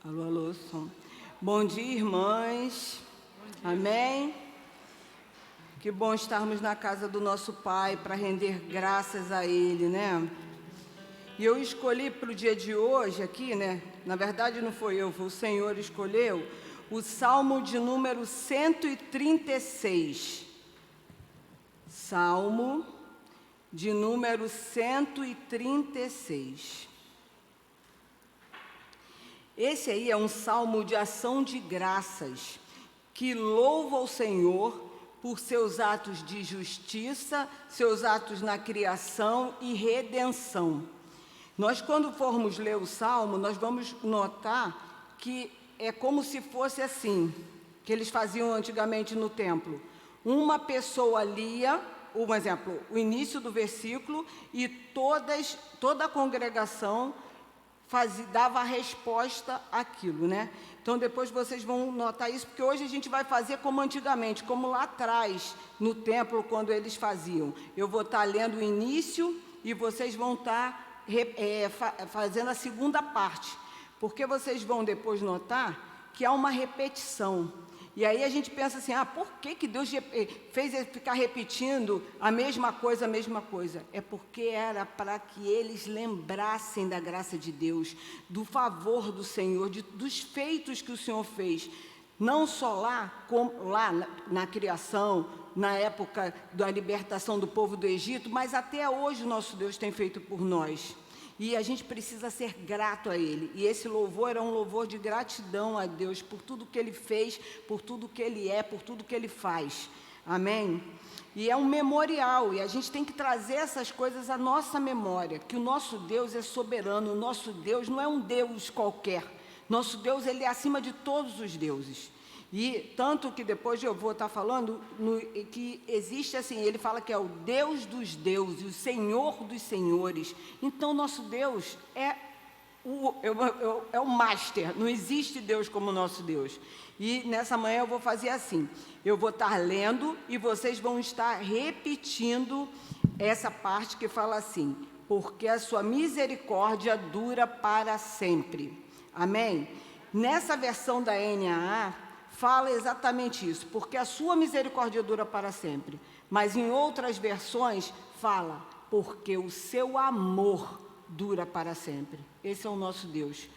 Alô, alô, som. Bom dia, irmãs. Bom dia. Amém? Que bom estarmos na casa do nosso Pai para render graças a Ele, né? E eu escolhi para o dia de hoje aqui, né? Na verdade não foi eu, foi o Senhor escolheu, o Salmo de número 136. Salmo de número 136. Esse aí é um salmo de ação de graças, que louva o Senhor por seus atos de justiça, seus atos na criação e redenção. Nós, quando formos ler o salmo, nós vamos notar que é como se fosse assim, que eles faziam antigamente no templo. Uma pessoa lia, um exemplo, o início do versículo, e toda a congregação dava a resposta àquilo, né? Então, depois vocês vão notar isso, porque hoje a gente vai fazer como antigamente, como lá atrás, no templo, quando eles faziam. Eu vou estar lendo o início e vocês vão estar fazendo a segunda parte, porque vocês vão depois notar que há uma repetição. E aí a gente pensa assim, por que Deus fez ele ficar repetindo a mesma coisa, a mesma coisa? É porque era para que eles lembrassem da graça de Deus, do favor do Senhor, dos feitos que o Senhor fez, não só lá, como lá na criação, na época da libertação do povo do Egito, mas até hoje o nosso Deus tem feito por nós. E a gente precisa ser grato a Ele. E esse louvor é um louvor de gratidão a Deus por tudo que Ele fez, por tudo que Ele é, por tudo que Ele faz. Amém? E é um memorial, e a gente tem que trazer essas coisas à nossa memória, que o nosso Deus é soberano, o nosso Deus não é um Deus qualquer. Nosso Deus, Ele é acima de todos os deuses. E tanto que depois eu vou estar falando que existe assim, ele fala que é o Deus dos deuses, o Senhor dos senhores. Então, nosso Deus é o master, não existe Deus como nosso Deus. E nessa manhã eu vou fazer assim, eu vou estar lendo e vocês vão estar repetindo essa parte que fala assim, porque a sua misericórdia dura para sempre. Amém? Nessa versão da NAA, fala exatamente isso, porque a sua misericórdia dura para sempre. Mas em outras versões fala, porque o seu amor dura para sempre. Esse é o nosso Deus,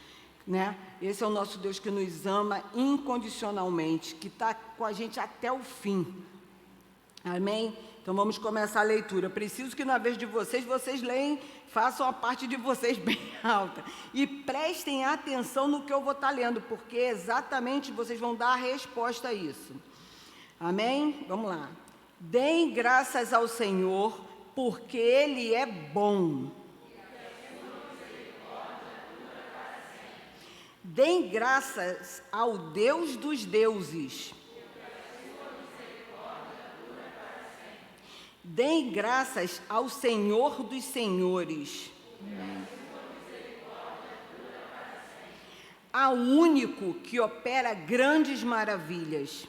né? Esse é o nosso Deus que nos ama incondicionalmente, que está com a gente até o fim. Amém? Então vamos começar a leitura. Preciso que na vez de vocês leem, façam a parte de vocês bem alta. E prestem atenção no que eu vou estar lendo, porque exatamente vocês vão dar a resposta a isso. Amém? Vamos lá. Deem graças ao Senhor, porque Ele é bom. Deem graças ao Deus dos deuses. Deem graças ao Senhor dos senhores. Ao único que opera grandes maravilhas.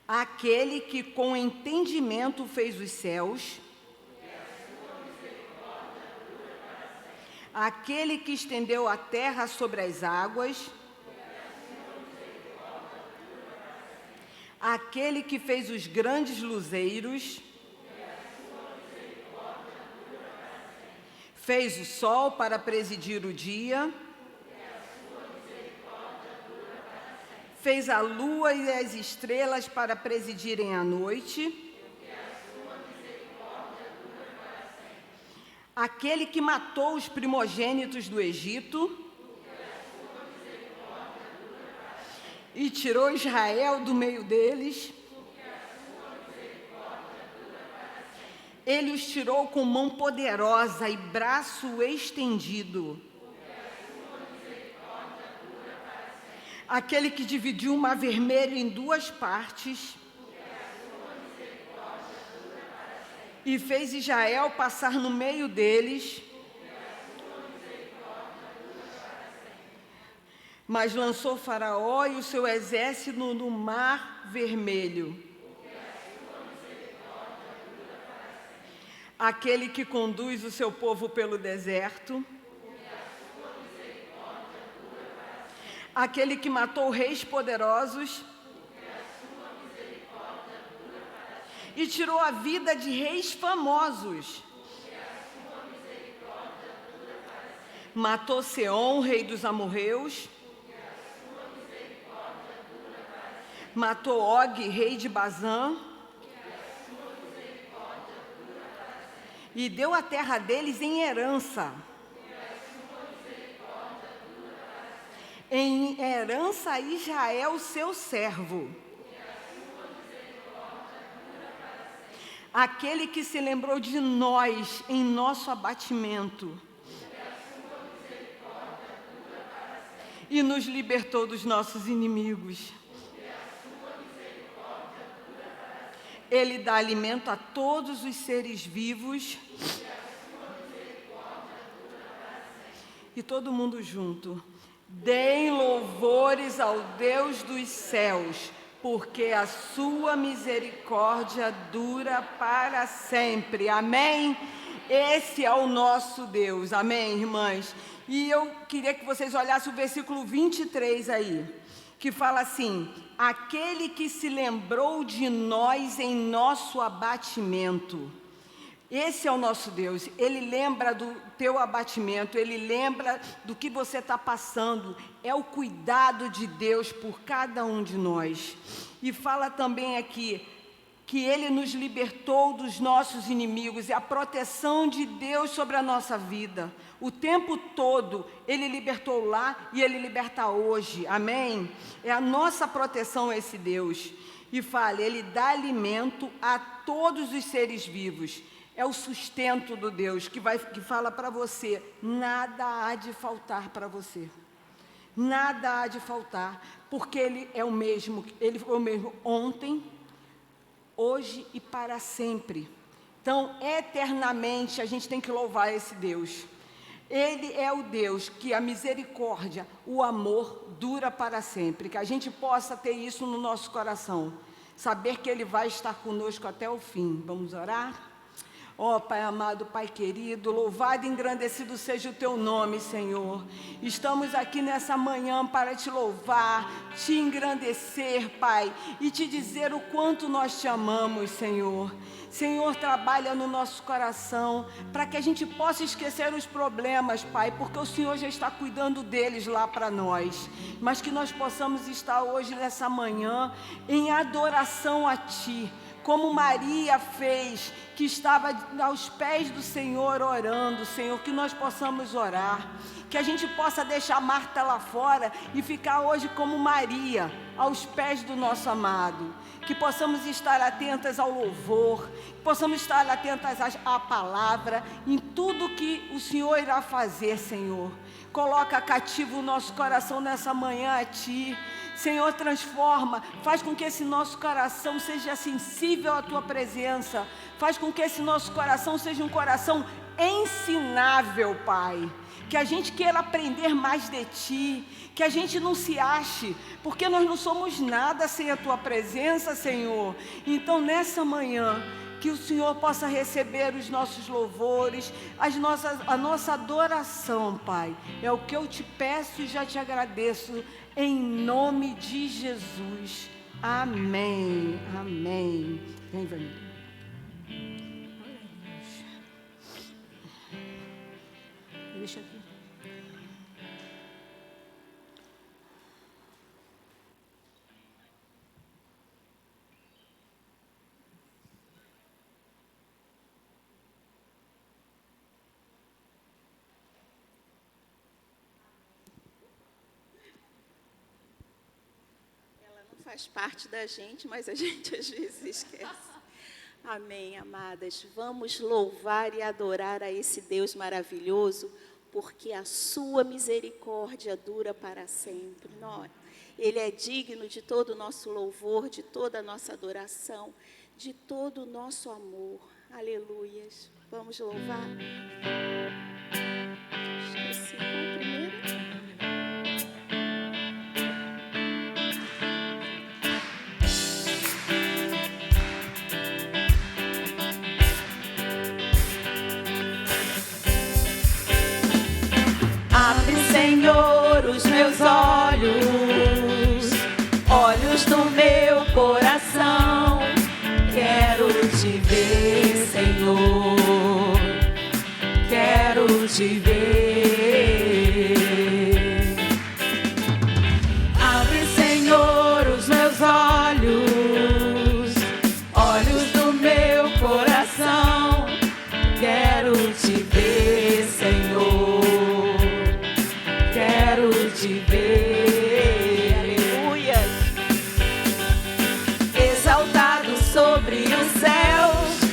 Aquele que com entendimento fez os céus. Aquele que estendeu a terra sobre as águas. Aquele que fez os grandes luzeiros, fez o sol para presidir o dia, fez a lua e as estrelas para presidirem a noite, aquele que matou os primogênitos do Egito, e tirou Israel do meio deles. Ele os tirou com mão poderosa e braço estendido. Aquele que dividiu o mar vermelho em duas partes. E fez Israel passar no meio deles. Mas lançou Faraó e o seu exército no mar vermelho. Aquele que conduz o seu povo pelo deserto. aquele que matou reis poderosos e tirou a vida de reis famosos. Matou Seom, rei dos amorreus. Matou Og, rei de Bazã. E deu a terra deles em herança. Em herança a Israel, seu servo. Aquele que se lembrou de nós em nosso abatimento. E nos libertou dos nossos inimigos. Ele dá alimento a todos os seres vivos. E todo mundo junto. Deem louvores ao Deus dos céus, porque a sua misericórdia dura para sempre. Amém? Esse é o nosso Deus. Amém, irmãs? E eu queria que vocês olhassem o versículo 23 aí, que fala assim: aquele que se lembrou de nós em nosso abatimento. Esse é o nosso Deus. Ele lembra do teu abatimento, Ele lembra do que você está passando. É o cuidado de Deus por cada um de nós. E fala também aqui que Ele nos libertou dos nossos inimigos. É a proteção de Deus sobre a nossa vida. O tempo todo Ele libertou lá e Ele liberta hoje. Amém? É a nossa proteção esse Deus. E fala, Ele dá alimento a todos os seres vivos. É o sustento do Deus que fala para você, nada há de faltar para você. Nada há de faltar, porque Ele é o mesmo, Ele foi o mesmo ontem, hoje e para sempre. Então, eternamente, a gente tem que louvar esse Deus. Ele é o Deus que a misericórdia, o amor, dura para sempre. Que a gente possa ter isso no nosso coração. Saber que Ele vai estar conosco até o fim. Vamos orar? Ó Pai amado, Pai querido, louvado e engrandecido seja o Teu nome, Senhor. Estamos aqui nessa manhã para Te louvar, Te engrandecer, Pai, e Te dizer o quanto nós Te amamos, Senhor. Senhor, trabalha no nosso coração, para que a gente possa esquecer os problemas, Pai, porque o Senhor já está cuidando deles lá para nós. Mas que nós possamos estar hoje, nessa manhã, em adoração a Ti, como Maria fez, que estava aos pés do Senhor orando, Senhor, que nós possamos orar, que a gente possa deixar Marta lá fora e ficar hoje como Maria, aos pés do nosso amado, que possamos estar atentas ao louvor, que possamos estar atentas à palavra, em tudo que o Senhor irá fazer, Senhor. Coloca cativo o nosso coração nessa manhã a Ti. Senhor, transforma, faz com que esse nosso coração seja sensível à Tua presença, faz com que esse nosso coração seja um coração ensinável, Pai, que a gente queira aprender mais de Ti, que a gente não se ache, porque nós não somos nada sem a Tua presença, Senhor. Então, nessa manhã, que o Senhor possa receber os nossos louvores, a nossa adoração, Pai. É o que eu Te peço e já Te agradeço, em nome de Jesus. Amém. Amém. Vem, Vanilla. Deixa aqui. Faz parte da gente, mas a gente às vezes esquece. Amém, amadas. Vamos louvar e adorar a esse Deus maravilhoso, porque a sua misericórdia dura para sempre. Ele é digno de todo o nosso louvor, de toda a nossa adoração, de todo o nosso amor. Aleluias. Vamos louvar. Esqueci qual é o primeiro. Abre, Senhor, os meus olhos te ver. Abre, Senhor, os meus olhos, olhos do meu coração. Quero te ver, Senhor, quero te ver. Aleluia. Exaltado sobre os céus,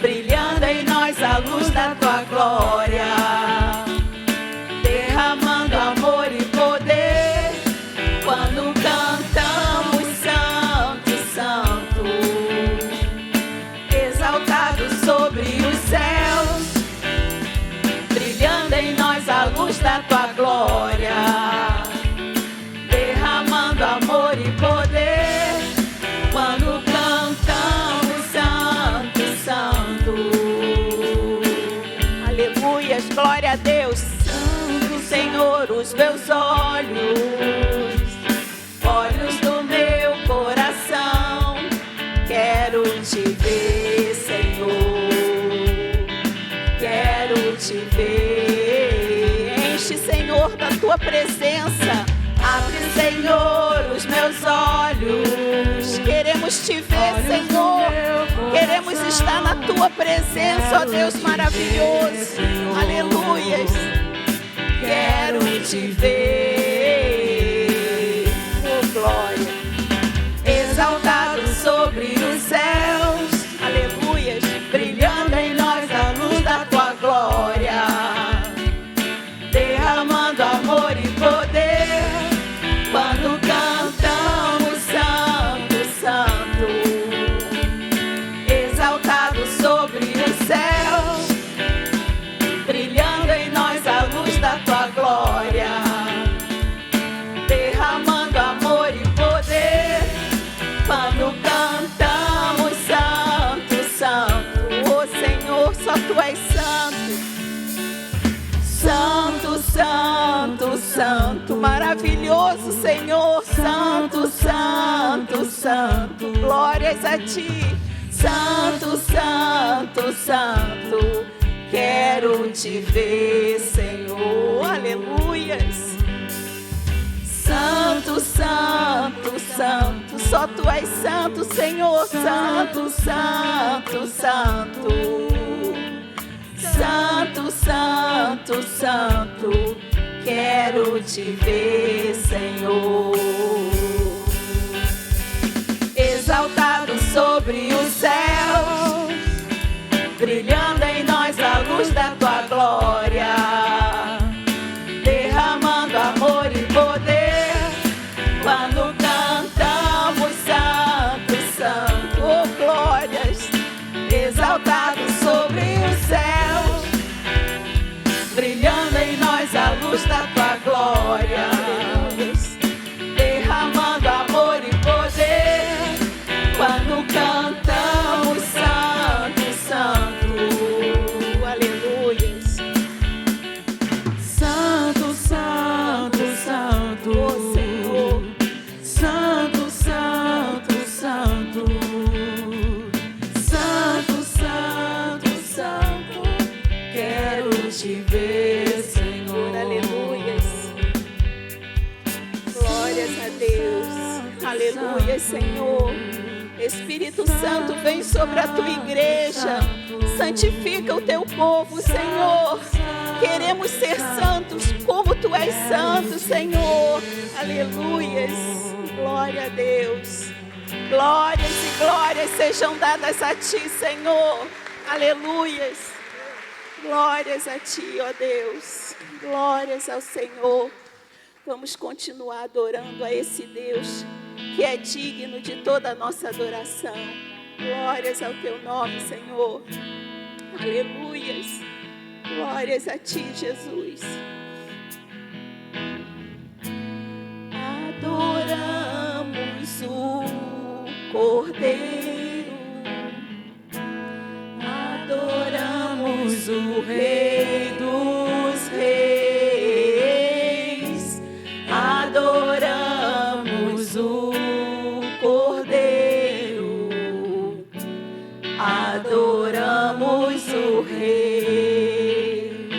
brilhando em nós a luz da tua glória, derramando amor e poder, quando cantamos Santo, Santo. Exaltado sobre os céus, brilhando em nós a luz da tua glória, derramando amor e poder, quando cantamos Santo, Santo. Aleluias, glória a Deus. Santo, Senhor, os meus olhos, Olhos do meu coração, quero te ver, Senhor, quero te ver. enche, Senhor, da tua presença. Abre, Senhor, os meus olhos, Queremos te ver, Senhor. Queremos estar na tua presença, ó Deus maravilhoso. Aleluias. quero te ver. Oh, glória. Exaltado sobre os céus, Aleluias. brilhando em nós a luz da tua glória, derramando amor e poder, quando cantamos Santo, Santo. Exaltado sobre os céus, brilhando em nós a luz da tua glória, derramando amor e poder, quando cantamos Santo, Santo. Oh, Senhor, só tu és santo. Santo, Santo, Santo, Maravilhoso, Senhor. Santo, Santo, Santo, Glórias a ti. Santo, Santo, Santo, quero te ver, Senhor. Aleluias. Santo, Santo, Santo, Só tu és santo, Senhor. Santo, Santo, Santo, Santo, Santo, Santo, quero te ver, Senhor. Exaltado sobre os céus, brilhando em nós a luz da tua glória, derramando amor e poder, quando cantamos Santo, Santo. Oh, glórias. Exaltado sobre os céus, brilhando em nós a luz da tua glória, Aleluias. derramando amor e poder, quando cantamos Santo, Santo. Aleluias. Santo, Santo, Santo, Oh, Senhor. Santo, Santo, Santo, Santo, Santo, Santo, quero te ver, Senhor. Aleluias. Glórias a Deus. Aleluia, Senhor. Espírito Santo, vem sobre a tua igreja. Santifica o teu povo, Senhor. Queremos ser santos como tu és santo, Senhor. Aleluias. Glória a Deus. Glórias e glórias sejam dadas a ti, Senhor. Aleluias. Glórias a ti, ó Deus. Glórias ao Senhor. Vamos continuar adorando a esse Deus que é digno de toda a nossa adoração. Glórias ao teu nome, Senhor. Aleluias. Glórias a ti, Jesus. Adoramos o Cordeiro, adoramos o Rei dos Reis, adoramos o Cordeiro, adoramos o Rei.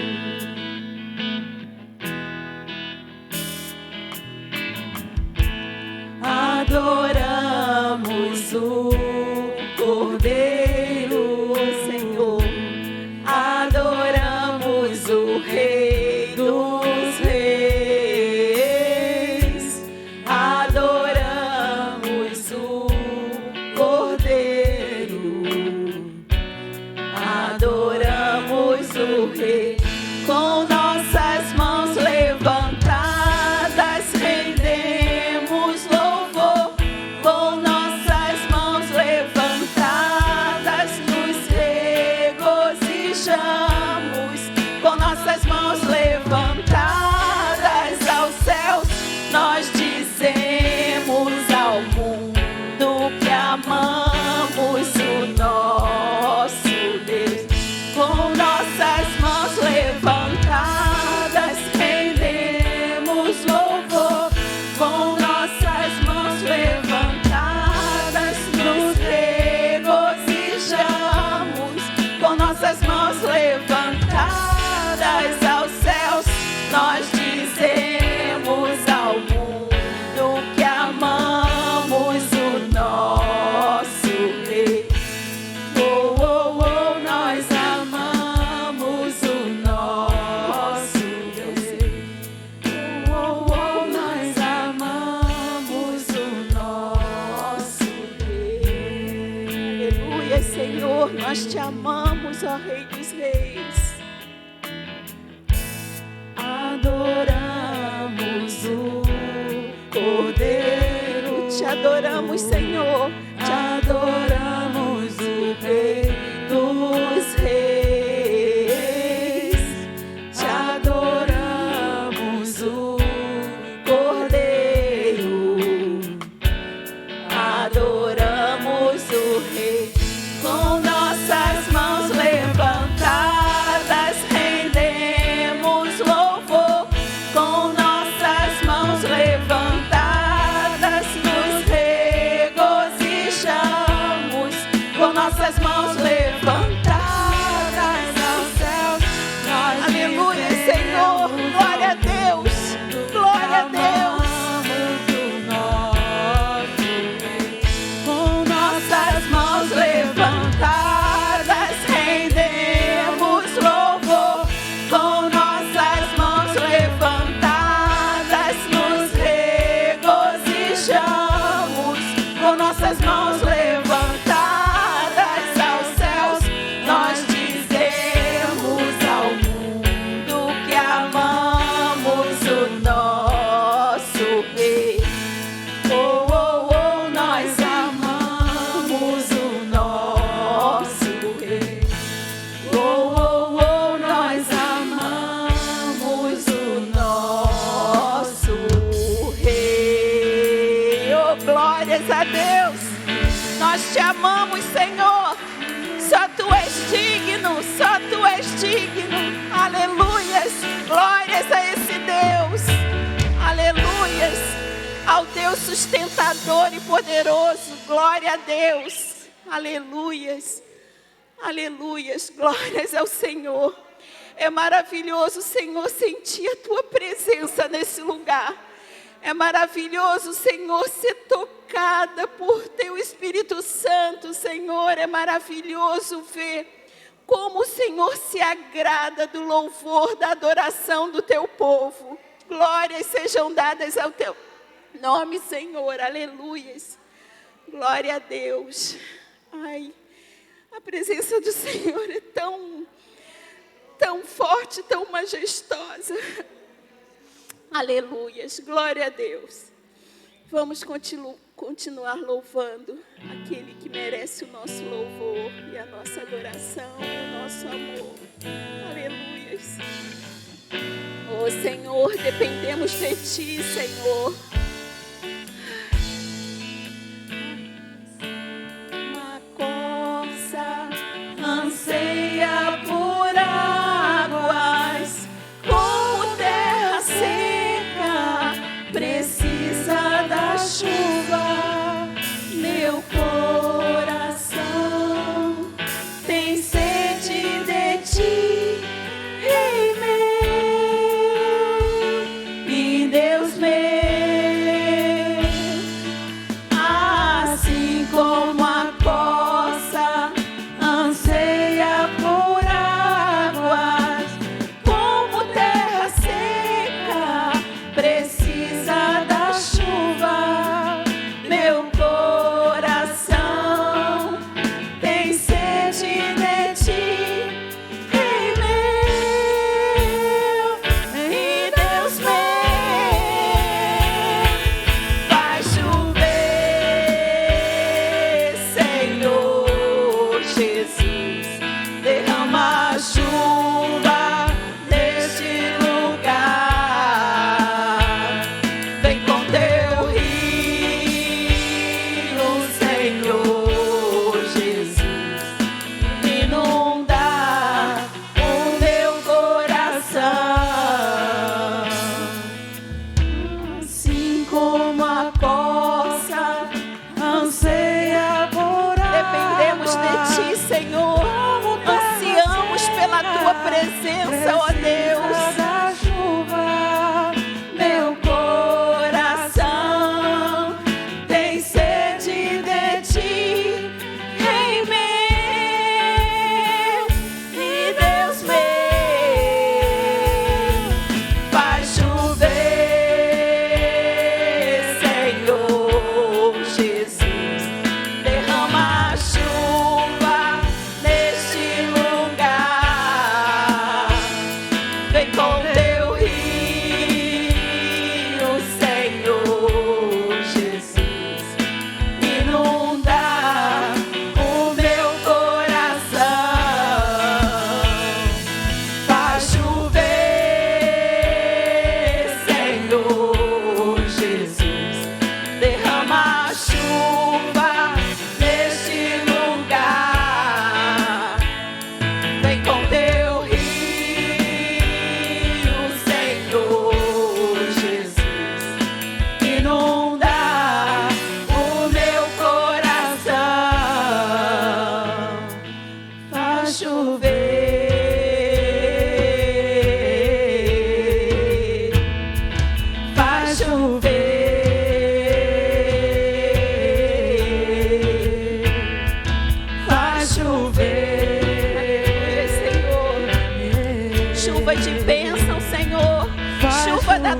mãos levantadas aos céus, nós dizemos ao mundo que amamos o nosso Deus. Com nossas mãos levantadas, rendemos louvor. Com nossas mãos levantadas, nos regozijamos. Com nossas mãos levantadas aos céus, nós dizemos ao mundo que amamos o nosso Rei. Oh, oh, oh, nós amamos o nosso Rei. Oh, oh, oh, nós amamos o nosso Rei. Aleluia, Senhor, nós te amamos, ó Rei dos Reis. Adoramos o Cordeiro, Te adoramos, Senhor. te adoramos o Rei dos Reis, te adoramos o Cordeiro, adoramos o Rei. Com nossas mãos levantadas, rendemos louvor. Com nossas mãos levantadas, nos regozijamos. Com nossas mãos levantadas aos céus, nós Aleluia, dizemos Senhor. Glória a Deus. Glória a Deus. amamos o nosso Rei. Com nossas mãos levantadas, rendemos louvor. Com nossas mãos levantadas, nos regozijamos. Com nossas mãos levantadas aos céus, nós dizemos ao mundo que amamos o nosso Rei. Oh, oh, oh, nós amamos o nosso Rei. Oh, oh, oh, nós amamos o nosso Rei. Oh, glórias a Deus. Nós te amamos, Senhor. Só tu és digno, só tu és digno. Aleluias. Glórias a esse Deus. Aleluias. Ao Deus sustentador e poderoso. Glória a Deus. Aleluias. Aleluias. Glórias ao Senhor. É maravilhoso, Senhor, sentir a tua presença nesse lugar. É maravilhoso, Senhor, ser tocada por teu Espírito Santo, Senhor. É maravilhoso ver como o Senhor se agrada do louvor, da adoração do teu povo. Glórias sejam dadas ao teu nome, Senhor. Aleluias. Glória a Deus. Ai, a presença do Senhor é tão forte, tão majestosa. Aleluias, glória a Deus. Vamos continuar louvando aquele que merece o nosso louvor e a nossa adoração e o nosso amor. Aleluias. Oh Senhor, dependemos de Ti, Senhor. Uma corça anseia por águas, como terra seca precisa da chuva. Meu coração tem sede de Ti, Rei meu, e Deus meu.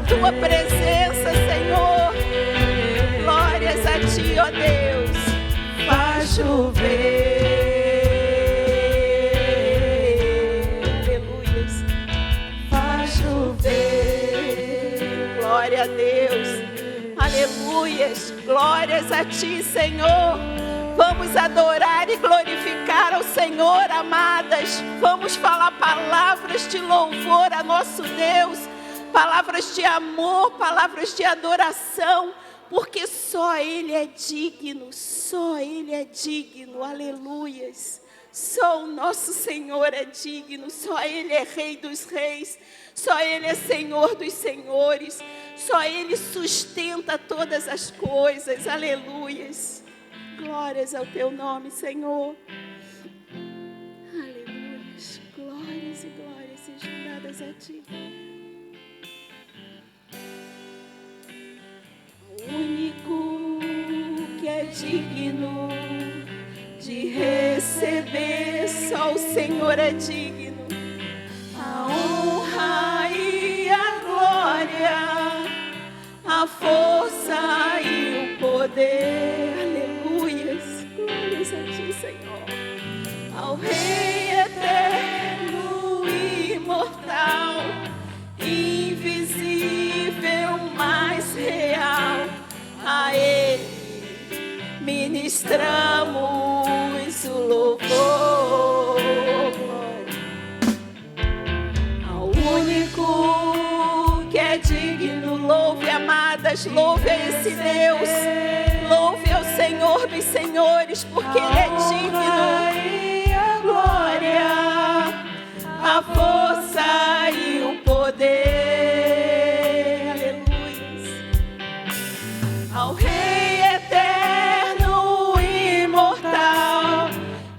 tua presença, Senhor. Glórias a ti, ó Deus. Faz chover. Aleluias. Faz chover. Glória a Deus. Aleluias. Glórias a ti, Senhor. Vamos adorar e glorificar ao Senhor, amadas. Vamos falar palavras de louvor a nosso Deus. Palavras de amor, palavras de adoração. Porque só Ele é digno, só Ele é digno, aleluias. Só o nosso Senhor é digno, só Ele é Rei dos reis, só Ele é Senhor dos senhores, só Ele sustenta todas as coisas, aleluias. Glórias ao teu nome, Senhor. Aleluias, glórias e glórias sejam dadas a ti. O único que é digno de receber, só o Senhor é digno. A honra e a glória, a força e o poder, aleluias, glórias a ti, Senhor. Ao Rei eterno e imortal, invisível, mas real, a Ele ministramos o louvor. Ao único que é digno, louve, amadas, louve a esse Deus, louve ao Senhor dos senhores, porque Ele é digno. A glória, a força e o poder, Aleluias. ao Rei eterno e imortal,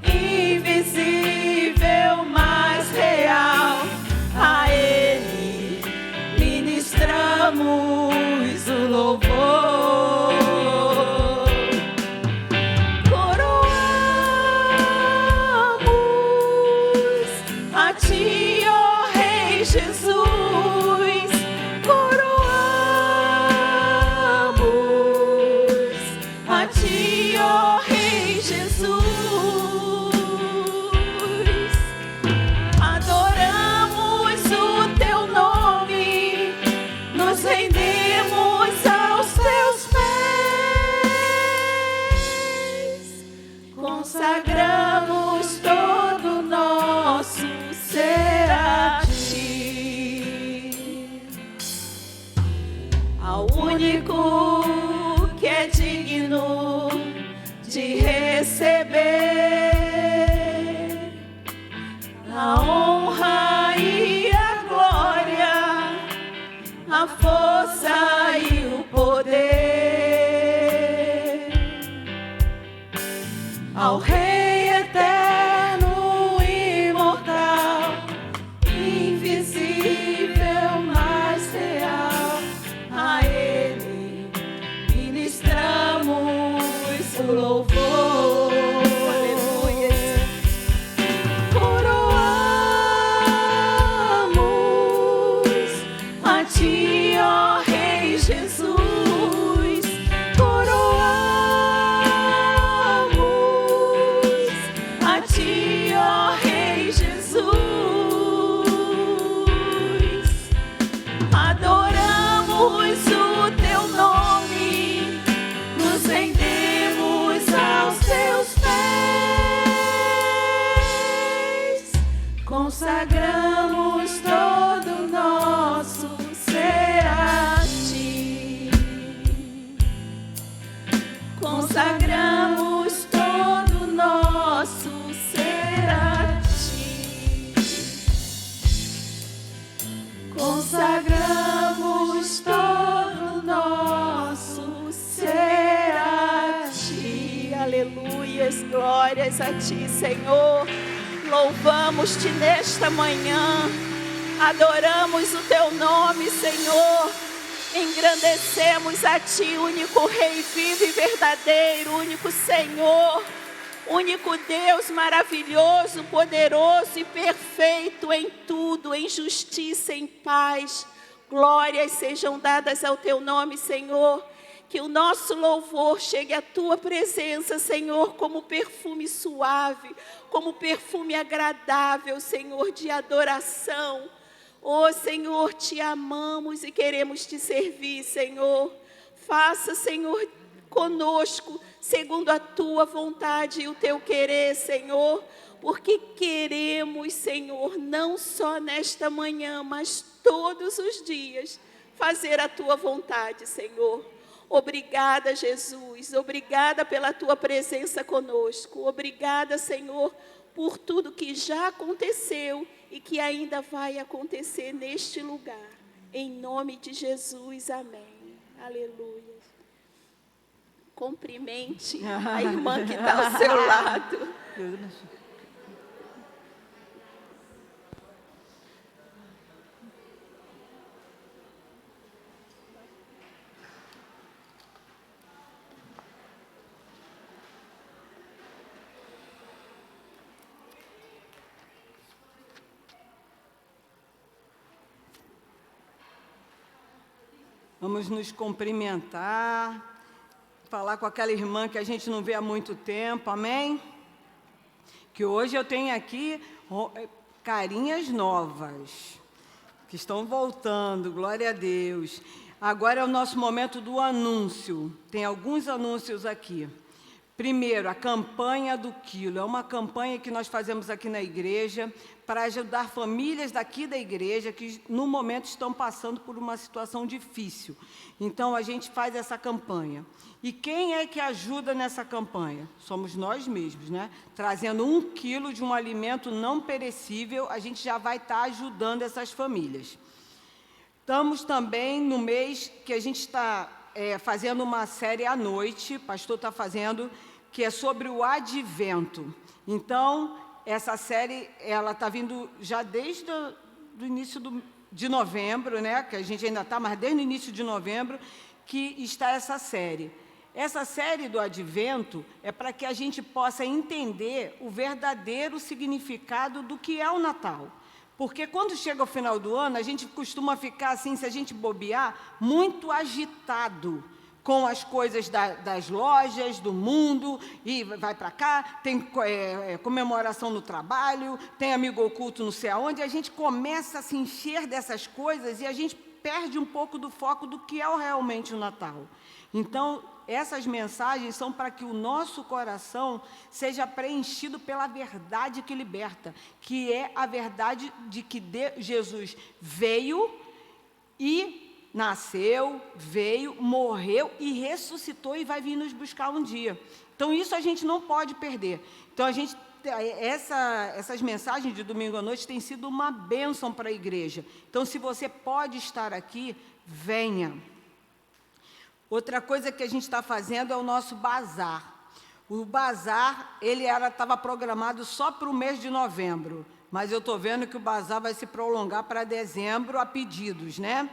invisível, mas real, a Ele ministramos o louvor. Coroamos a ti, ó Rei Jesus. Coroamos a ti, ó Rei Jesus. Adoramos o teu nome, nos rendemos aos teus pés, consagramos todo o nosso ser a ti. Ao único que é digno de receber a honra e a glória, a força e o poder, ao Rei eterno e imortal, invisível, mas real, a Ele ministramos o louvor. Aleluias. Coroamos a ti, ó Rei Jesus. Coroamos a ti, ó Rei Jesus. Adoramos o teu nome, nos rendemos aos teus pés, consagramos todo o nosso ser a ti. Consagramos todo o nosso ser a ti. Consagramos todo o nosso ser a ti. Aleluias, glórias a ti, Senhor. Louvamos-te nesta manhã, adoramos o teu nome, Senhor. Engrandecemos a ti, único Rei vivo e verdadeiro, único Senhor, único Deus maravilhoso, poderoso e perfeito em tudo, em justiça, em paz. Glórias sejam dadas ao teu nome, Senhor. Que o nosso louvor chegue à tua presença, Senhor, como perfume suave, como perfume agradável, Senhor, de adoração. Oh, Senhor, te amamos e queremos te servir, Senhor. Faça, Senhor, conosco, segundo a tua vontade e o teu querer, Senhor, porque queremos, Senhor, não só nesta manhã, mas todos os dias, fazer a tua vontade, Senhor. Obrigada, Jesus, obrigada pela tua presença conosco, obrigada, Senhor, por tudo que já aconteceu e que ainda vai acontecer neste lugar. Em nome de Jesus, amém. Aleluia. Cumprimente a irmã que está ao seu lado. Vamos nos cumprimentar, falar com aquela irmã que a gente não vê há muito tempo, amém? Que hoje eu tenho aqui carinhas novas, que estão voltando, glória a Deus. Agora é o nosso momento do anúncio, tem alguns anúncios aqui. Primeiro, a campanha do quilo, é uma campanha que nós fazemos aqui na igreja para ajudar famílias daqui da igreja que no momento estão passando por uma situação difícil. Então, a gente faz essa campanha. E quem é que ajuda nessa campanha? Somos nós mesmos, né? Trazendo 1 quilo de um alimento não perecível, a gente já vai estar ajudando essas famílias. Estamos também no mês que a gente está fazendo uma série à noite, o pastor está fazendo, que é sobre o advento. Então, essa série, ela está vindo já desde o início de novembro, né? Que a gente ainda está, mas desde o início de novembro que está essa série. Essa série do advento é para que a gente possa entender o verdadeiro significado do que é o Natal. Porque quando chega o final do ano, a gente costuma ficar assim, se a gente bobear, muito agitado com as coisas das lojas, do mundo, e vai para cá, tem comemoração no trabalho, tem amigo oculto não sei aonde, e a gente começa a se encher dessas coisas e a gente perde um pouco do foco do que é realmente o Natal. Então, essas mensagens são para que o nosso coração seja preenchido pela verdade que liberta, que é a verdade de que Jesus veio e nasceu, veio, morreu e ressuscitou e vai vir nos buscar um dia. Então, isso a gente não pode perder. Então, essas mensagens de domingo à noite têm sido uma bênção para a igreja. Então, se você pode estar aqui, venha. Outra coisa que a gente está fazendo é o nosso bazar. O bazar, ele estava programado só para o mês de novembro, mas eu estou vendo que o bazar vai se prolongar para dezembro a pedidos, né?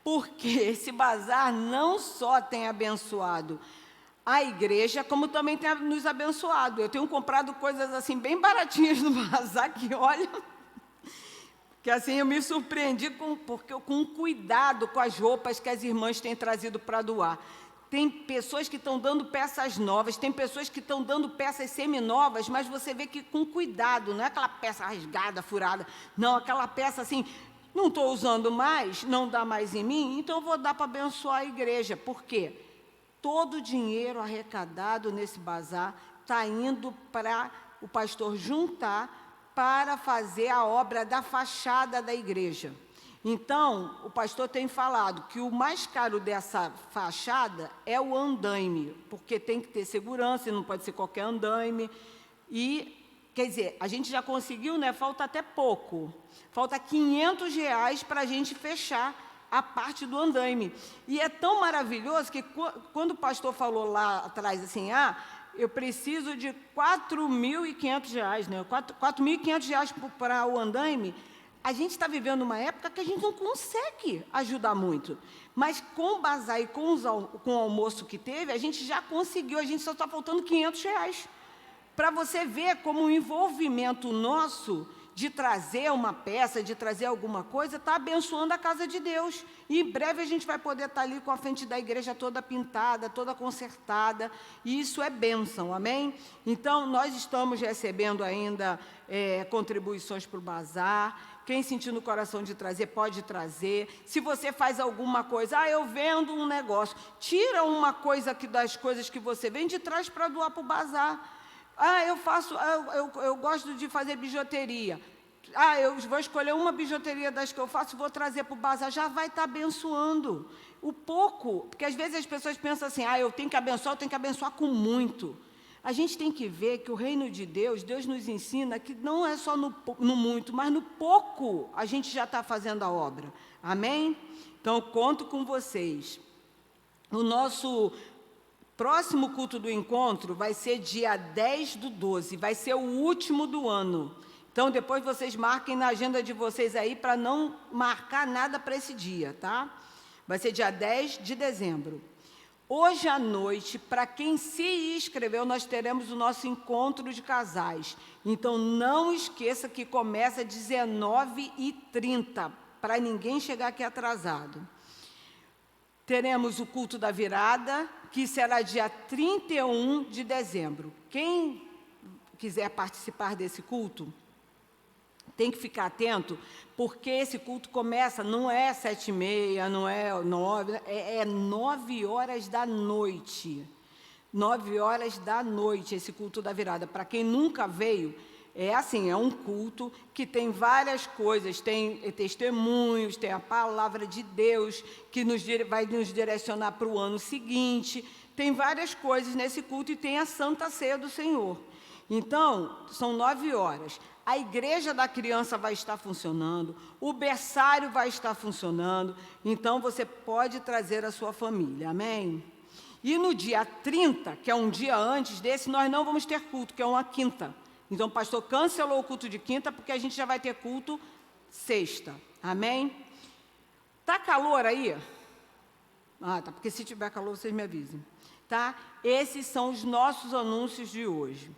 Porque esse bazar não só tem abençoado a igreja, como também tem nos abençoado. Eu tenho comprado coisas assim bem baratinhas no bazar, que olha... Que assim eu me surpreendi com cuidado com as roupas que as irmãs têm trazido para doar. Tem pessoas que estão dando peças novas, tem pessoas que estão dando peças seminovas, mas você vê que com cuidado, não é aquela peça rasgada, furada, não, aquela peça assim, não estou usando mais, não dá mais em mim, então eu vou dar para abençoar a igreja. Por quê? Todo o dinheiro arrecadado nesse bazar está indo para o pastor juntar para fazer a obra da fachada da igreja. Então, o pastor tem falado que o mais caro dessa fachada é o andaime, porque tem que ter segurança, e não pode ser qualquer andaime. E, quer dizer, a gente já conseguiu, né? Falta até pouco. Falta R$500 para a gente fechar a parte do andaime. E é tão maravilhoso que quando o pastor falou lá atrás assim, eu preciso de R$4.500, né? R$4.500 para o andaime. A gente está vivendo uma época que a gente não consegue ajudar muito. Mas com o bazar e com o almoço que teve, a gente já conseguiu, a gente só está faltando R$500. Para você ver como o envolvimento nosso de trazer uma peça, de trazer alguma coisa, está abençoando a casa de Deus. E em breve a gente vai poder estar ali com a frente da igreja toda pintada, toda consertada, e isso é bênção, amém? Então, nós estamos recebendo ainda contribuições para o bazar. Quem sentir no coração de trazer, pode trazer. Se você faz alguma coisa, eu vendo um negócio, tira uma coisa das coisas que você vende e traz para doar para o bazar. Eu gosto de fazer bijuteria. Eu vou escolher uma bijuteria das que eu faço e vou trazer para o bazar. Já vai estar abençoando. O pouco, porque às vezes as pessoas pensam assim, eu tenho que abençoar com muito. A gente tem que ver que o reino de Deus, Deus nos ensina que não é só no muito, mas no pouco a gente já está fazendo a obra. Amém? Então, eu conto com vocês. O nosso próximo culto do encontro vai ser dia 10/12, vai ser o último do ano. Então, depois vocês marquem na agenda de vocês aí, para não marcar nada para esse dia, tá? Vai ser dia 10 de dezembro. Hoje à noite, para quem se inscreveu, nós teremos o nosso encontro de casais. Então, não esqueça que começa às 19h30, para ninguém chegar aqui atrasado. Teremos o culto da virada, que será dia 31 de dezembro. Quem quiser participar desse culto, tem que ficar atento, porque esse culto começa, não é 7h30, não é 9, é 9h da noite. 9h da noite, esse culto da virada. Para quem nunca veio, é assim, é um culto que tem várias coisas, tem testemunhos, tem a palavra de Deus, que vai nos direcionar para o ano seguinte. Tem várias coisas nesse culto e tem a Santa Ceia do Senhor. Então, são 9h. A igreja da criança vai estar funcionando, o berçário vai estar funcionando, então você pode trazer a sua família, amém? E no dia 30, que é um dia antes desse, nós não vamos ter culto, que é uma quinta. Então o pastor cancelou o culto de quinta, porque a gente já vai ter culto sexta, amém? Tá calor aí? Tá, porque se tiver calor, vocês me avisem, tá? Esses são os nossos anúncios de hoje.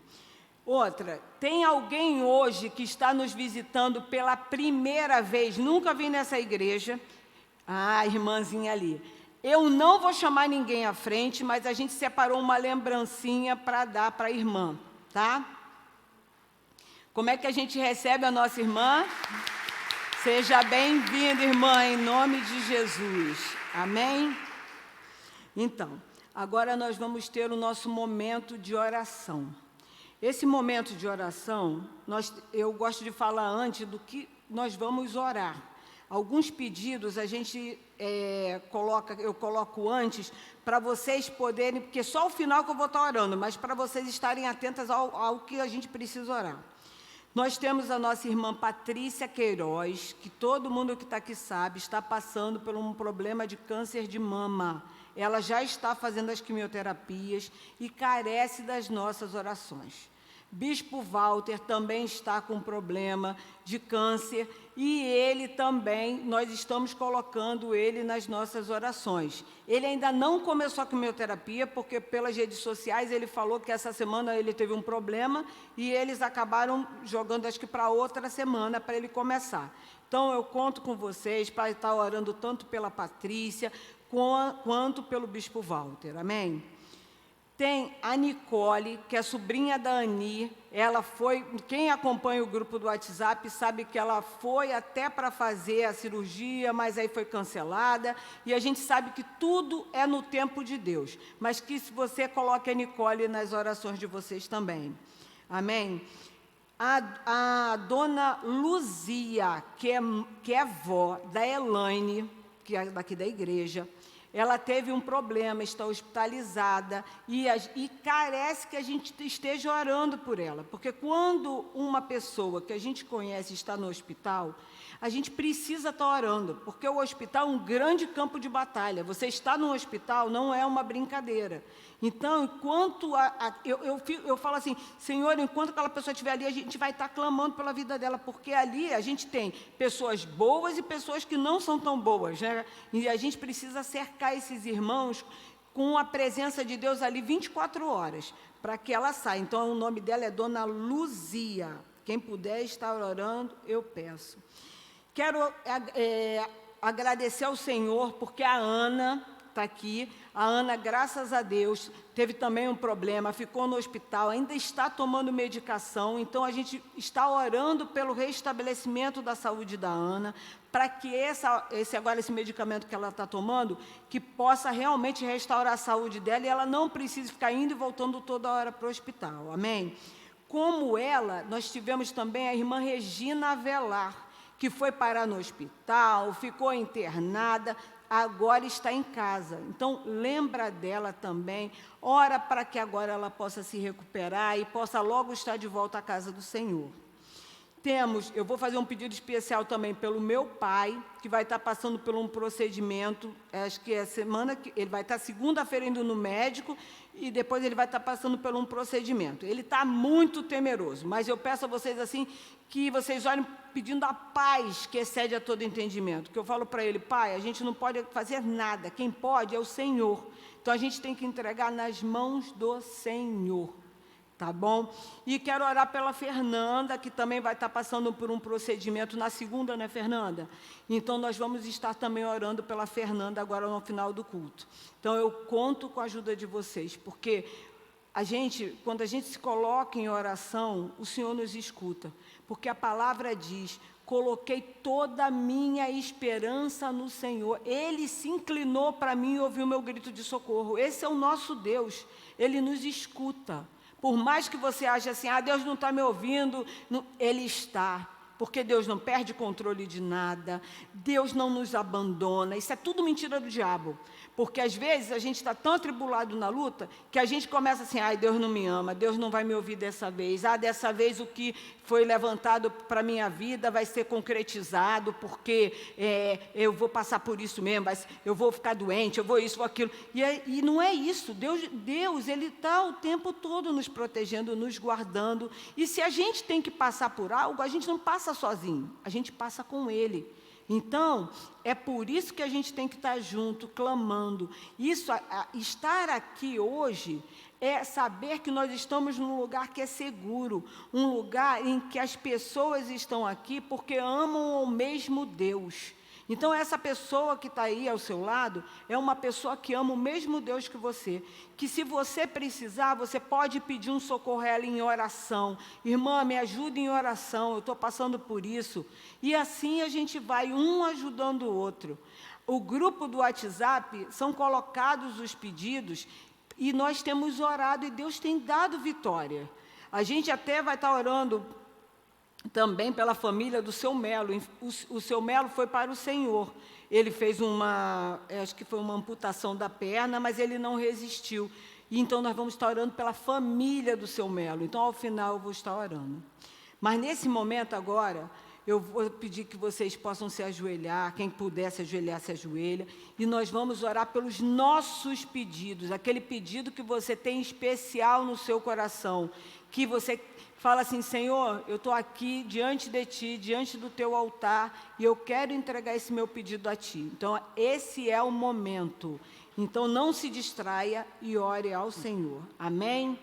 Outra, tem alguém hoje que está nos visitando pela primeira vez, nunca vim nessa igreja? Irmãzinha ali. Eu não vou chamar ninguém à frente, mas a gente separou uma lembrancinha para dar para a irmã, tá? Como é que a gente recebe a nossa irmã? Seja bem-vinda, irmã, em nome de Jesus. Amém? Então, agora nós vamos ter o nosso momento de oração. Esse momento de oração, eu gosto de falar antes do que nós vamos orar. Alguns pedidos eu coloco antes, para vocês poderem, porque só o final que eu vou estar orando, mas para vocês estarem atentas ao que a gente precisa orar. Nós temos a nossa irmã Patrícia Queiroz, que todo mundo que está aqui sabe, está passando por um problema de câncer de mama. Ela já está fazendo as quimioterapias e carece das nossas orações. Bispo Walter também está com problema de câncer e ele também, nós estamos colocando ele nas nossas orações. Ele ainda não começou a quimioterapia, porque pelas redes sociais ele falou que essa semana ele teve um problema e eles acabaram jogando, acho que para outra semana, para ele começar. Então, eu conto com vocês para estar orando tanto pela Patrícia quanto pelo Bispo Walter, amém? Tem a Nicole, que é sobrinha da Ani. Ela foi, quem acompanha o grupo do WhatsApp sabe que ela foi até para fazer a cirurgia, mas aí foi cancelada. E a gente sabe que tudo é no tempo de Deus. Mas que se você coloque a Nicole nas orações de vocês também. Amém? A dona Luzia, que é avó da Elaine, que é daqui da igreja, ela teve um problema, está hospitalizada e carece que a gente esteja orando por ela. Porque quando uma pessoa que a gente conhece está no hospital, a gente precisa estar orando, porque o hospital é um grande campo de batalha. Você está no hospital não é uma brincadeira. Então, enquanto eu falo assim, Senhor, enquanto aquela pessoa estiver ali, a gente vai estar clamando pela vida dela, porque ali a gente tem pessoas boas e pessoas que não são tão boas, né? E a gente precisa cercar esses irmãos com a presença de Deus ali 24 horas, para que ela saia. Então, o nome dela é Dona Luzia, Quem puder estar orando, eu peço. Quero agradecer ao Senhor, porque a Ana está aqui. A Ana, graças a Deus, teve também um problema, ficou no hospital, ainda está tomando medicação. Então, a gente está orando pelo restabelecimento da saúde da Ana, para que esse medicamento que ela está tomando, que possa realmente restaurar a saúde dela e ela não precise ficar indo e voltando toda hora para o hospital. Amém? Como ela, nós tivemos também a irmã Regina Avelar, que foi parar no hospital, ficou internada, agora está em casa. Então, lembra dela também, ora para que agora ela possa se recuperar e possa logo estar de volta à casa do Senhor. Eu vou fazer um pedido especial também pelo meu pai, que vai estar passando por um procedimento, acho que é semana que ele vai estar segunda-feira indo no médico e depois ele vai estar passando por um procedimento. Ele está muito temeroso, mas eu peço a vocês assim que vocês olhem pedindo a paz que excede a todo entendimento. Que eu falo para ele, pai, a gente não pode fazer nada, quem pode é o Senhor. Então a gente tem que entregar nas mãos do Senhor. Tá bom? E quero orar pela Fernanda, que também vai estar passando por um procedimento na segunda, né, Fernanda? Então, nós vamos estar também orando pela Fernanda agora no final do culto. Então, eu conto com a ajuda de vocês, porque quando a gente se coloca em oração, o Senhor nos escuta. Porque a palavra diz, coloquei toda a minha esperança no Senhor. Ele se inclinou para mim e ouviu o meu grito de socorro. Esse é o nosso Deus, Ele nos escuta. Por mais que você ache assim, Deus não está me ouvindo, Ele está, porque Deus não perde controle de nada, Deus não nos abandona, isso é tudo mentira do diabo, porque às vezes a gente está tão atribulado na luta, que a gente começa assim, Deus não me ama, Deus não vai me ouvir dessa vez, dessa vez o que foi levantado para a minha vida vai ser concretizado, porque eu vou passar por isso mesmo, eu vou ficar doente, eu vou isso, vou aquilo, e não é isso, Deus Ele está o tempo todo nos protegendo, nos guardando, e se a gente tem que passar por algo, a gente não passa sozinho, a gente passa com Ele. Então, é por isso que a gente tem que estar junto, clamando. Estar aqui hoje é saber que nós estamos num lugar que é seguro, um lugar em que as pessoas estão aqui porque amam o mesmo Deus. Então, essa pessoa que está aí ao seu lado é uma pessoa que ama o mesmo Deus que você. Que se você precisar, você pode pedir um socorro a ela em oração. Irmã, me ajude em oração, eu estou passando por isso. E assim a gente vai um ajudando o outro. O grupo do WhatsApp, são colocados os pedidos e nós temos orado e Deus tem dado vitória. A gente até vai estar orando também pela família do seu Melo. O seu Melo foi para o Senhor. Ele fez acho que foi uma amputação da perna, mas ele não resistiu. E então nós vamos estar orando pela família do seu Melo. Então, ao final, eu vou estar orando. Mas nesse momento agora, eu vou pedir que vocês possam se ajoelhar, quem puder se ajoelhar, se ajoelha, e nós vamos orar pelos nossos pedidos, aquele pedido que você tem especial no seu coração, que você fala assim, Senhor, eu estou aqui diante de Ti, diante do Teu altar, e eu quero entregar esse meu pedido a Ti. Então, esse é o momento. Então, não se distraia e ore ao Senhor. Amém?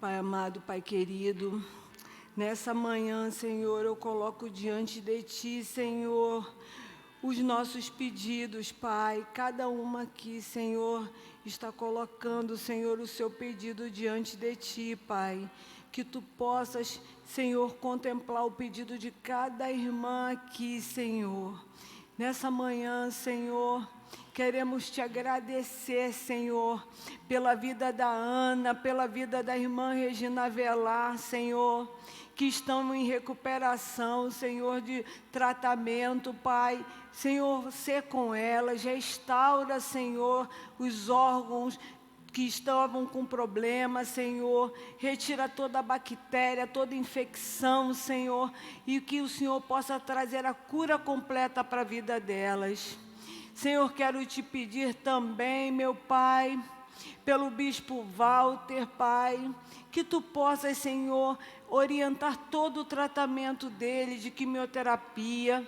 Pai amado, Pai querido, nessa manhã, Senhor, eu coloco diante de Ti, Senhor, os nossos pedidos, Pai. Cada uma aqui, Senhor, está colocando, Senhor, o seu pedido diante de Ti, Pai. Que Tu possas, Senhor, contemplar o pedido de cada irmã aqui, Senhor. Nessa manhã, Senhor, queremos Te agradecer, Senhor, pela vida da Ana, pela vida da irmã Regina Avelar, Senhor, que estão em recuperação, Senhor, de tratamento, Pai. Senhor, você com elas, restaura, Senhor, os órgãos que estavam com problema, Senhor, retira toda a bactéria, toda infecção, Senhor, e que o Senhor possa trazer a cura completa para a vida delas. Senhor, quero Te pedir também, meu Pai, pelo Bispo Walter, Pai, que Tu possas, Senhor, orientar todo o tratamento dele de quimioterapia,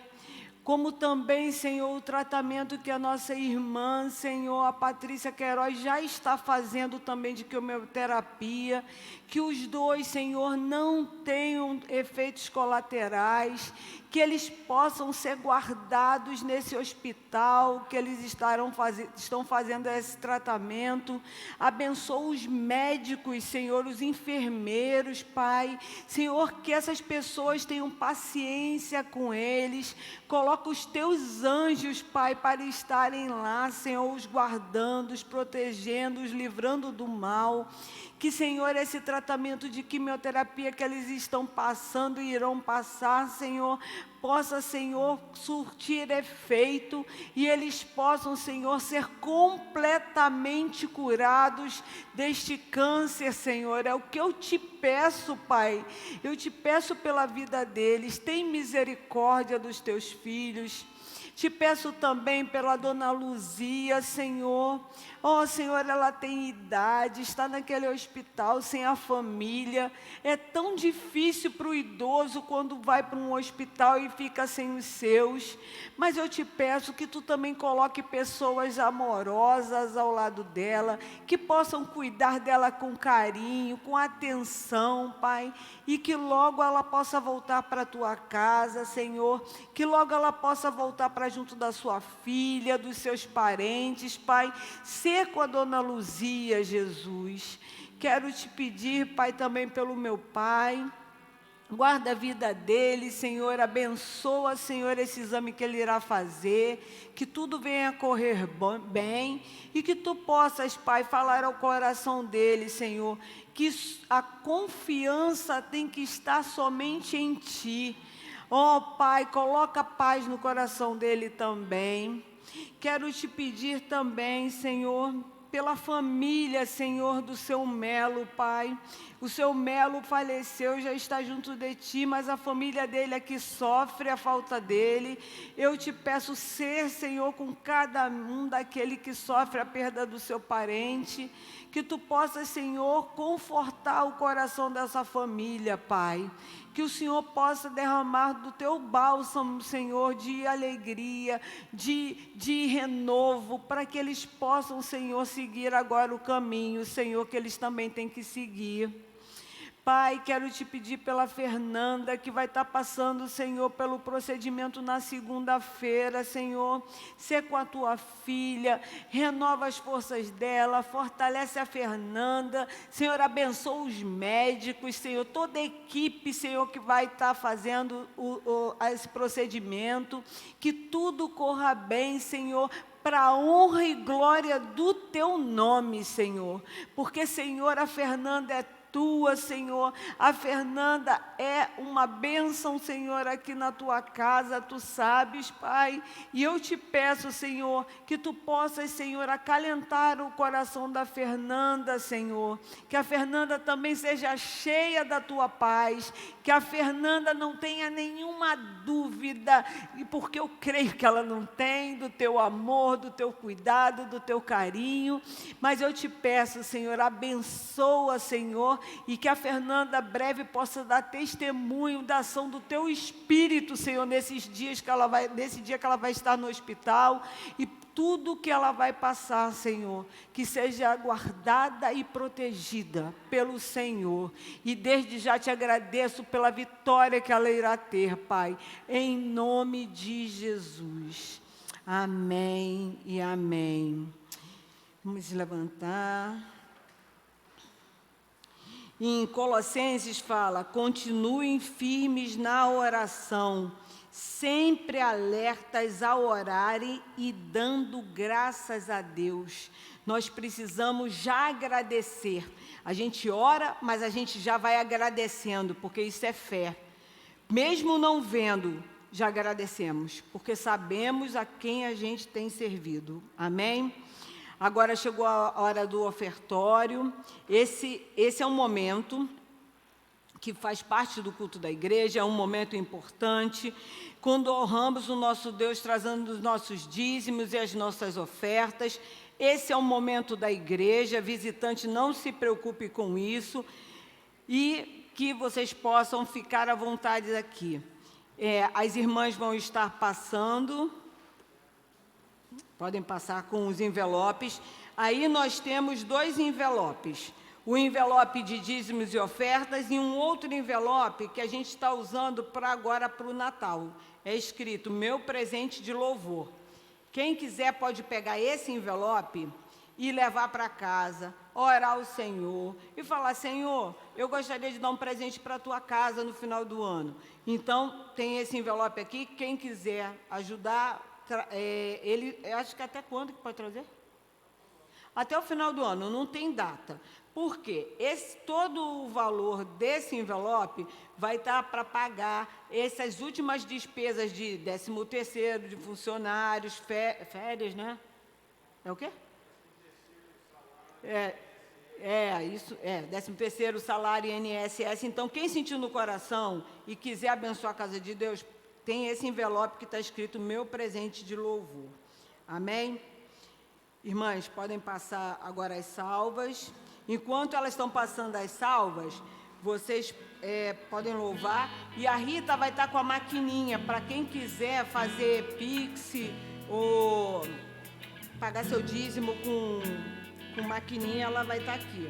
como também, Senhor, o tratamento que a nossa irmã, Senhor, a Patrícia Queiroz, já está fazendo também de quimioterapia, que os dois, Senhor, não tenham efeitos colaterais, que eles possam ser guardados nesse hospital, que eles estão fazendo esse tratamento. Abençoa os médicos, Senhor, os enfermeiros, Pai. Senhor, que essas pessoas tenham paciência com eles. Coloca os Teus anjos, Pai, para estarem lá, Senhor, os guardando, os protegendo, os livrando do mal. Que, Senhor, esse tratamento de quimioterapia que eles estão passando e irão passar, Senhor, possa, Senhor, surtir efeito e eles possam, Senhor, ser completamente curados deste câncer, Senhor. É o que eu Te peço, Pai. Eu Te peço pela vida deles. Tem misericórdia dos Teus filhos. Te peço também pela Dona Luzia, Senhor. Oh, Senhor, ela tem idade, está naquele hospital sem a família. É tão difícil para o idoso quando vai para um hospital e fica sem os seus. Mas eu Te peço que Tu também coloque pessoas amorosas ao lado dela, que possam cuidar dela com carinho, com atenção, Pai. E que logo ela possa voltar para a Tua casa, Senhor. Que logo ela possa voltar para junto da sua filha, dos seus parentes, Pai. Ser com a Dona Luzia, Jesus. Quero Te pedir, Pai, também pelo meu pai. Guarda a vida dele, Senhor. Abençoa, Senhor, esse exame que ele irá fazer. Que tudo venha a correr bem. E que Tu possas, Pai, falar ao coração dele, Senhor, que a confiança tem que estar somente em Ti. Oh, Pai, coloca paz no coração dele também. Quero Te pedir também, Senhor, pela família, Senhor, do Seu Melo, Pai. O Seu Melo faleceu, já está junto de Ti, mas a família dele é que sofre a falta dele. Eu Te peço ser, Senhor, com cada um daquele que sofre a perda do seu parente. Que Tu possas, Senhor, confortar o coração dessa família, Pai. Que o Senhor possa derramar do Teu bálsamo, Senhor, de alegria, de renovo, para que eles possam, Senhor, seguir agora o caminho, Senhor, que eles também têm que seguir. Pai, quero Te pedir pela Fernanda, que vai estar passando, Senhor, pelo procedimento na segunda-feira, Senhor. Ser com a Tua filha, renova as forças dela, fortalece a Fernanda. Senhor, abençoa os médicos, Senhor, toda a equipe, Senhor, que vai estar fazendo esse procedimento. Que tudo corra bem, Senhor, para a honra e glória do Teu nome, Senhor. Porque, Senhor, a Fernanda é Tua, Senhor. A Fernanda é uma bênção, Senhor, aqui na Tua casa, Tu sabes, Pai. E eu Te peço, Senhor, que Tu possas, Senhor, acalentar o coração da Fernanda, Senhor. Que a Fernanda também seja cheia da Tua paz. Que a Fernanda não tenha nenhuma dúvida, e porque eu creio que ela não tem, do Teu amor, do Teu cuidado, do Teu carinho. Mas eu Te peço, Senhor, abençoa, Senhor, e que a Fernanda breve possa dar testemunho da ação do Teu Espírito, Senhor, nesse dia que ela vai estar no hospital, e tudo que ela vai passar, Senhor, que seja guardada e protegida pelo Senhor. E desde já te agradeço pela vitória que ela irá ter, Pai, em nome de Jesus. Amém e amém. Vamos levantar. Em Colossenses fala: continuem firmes na oração, sempre alertas a orarem e dando graças a Deus. Nós precisamos já agradecer. A gente ora, mas a gente já vai agradecendo, porque isso é fé. Mesmo não vendo, já agradecemos, porque sabemos a quem a gente tem servido. Amém? Agora chegou a hora do ofertório. Esse é um momento que faz parte do culto da igreja, é um momento importante, quando honramos o nosso Deus, trazendo os nossos dízimos e as nossas ofertas. Esse é um momento da igreja, visitante, não se preocupe com isso, e que vocês possam ficar à vontade aqui. As irmãs vão estar passando, podem passar com os envelopes. Aí nós temos 2 envelopes. O envelope de dízimos e ofertas e um outro envelope que a gente está usando agora para o Natal. É escrito: meu presente de louvor. Quem quiser pode pegar esse envelope e levar para casa, orar ao Senhor e falar: Senhor, eu gostaria de dar um presente para a tua casa no final do ano. Então, tem esse envelope aqui. Quem quiser ajudar, acho que até quando que pode trazer? Até o final do ano, não tem data. Por quê? Todo o valor desse envelope vai estar para pagar essas últimas despesas de 13º, de funcionários, férias, né? É o quê? 13º, salário e INSS. Então, quem sentiu no coração e quiser abençoar a casa de Deus, tem esse envelope que está escrito: meu presente de louvor. Amém? Irmãs, podem passar agora as salvas. Enquanto elas estão passando as salvas, vocês podem louvar. E a Rita vai estar com a maquininha, para quem quiser fazer Pix ou pagar seu dízimo com maquininha, ela vai estar aqui.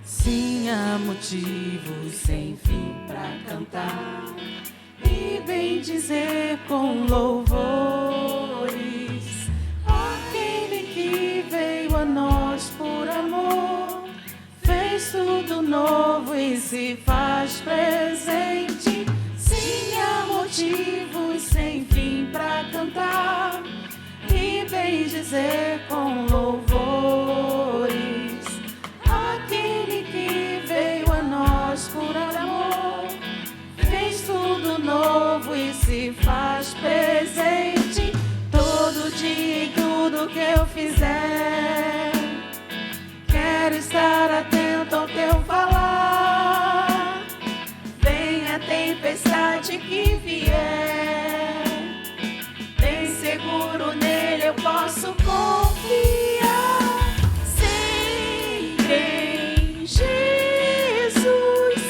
Sim, há motivos sem fim para cantar e bem dizer com louvores aquele que veio a nós por amor, fez tudo novo e se faz presente. Sim, há motivos sem fim para cantar e bem dizer com louvores aquele que veio a nós por amor, fez tudo novo e se faz presente. Todo dia e tudo que eu fizer, quero estar atento ao teu falar. Venha a tempestade que vier, bem seguro nele eu posso confiar. Sempre em Jesus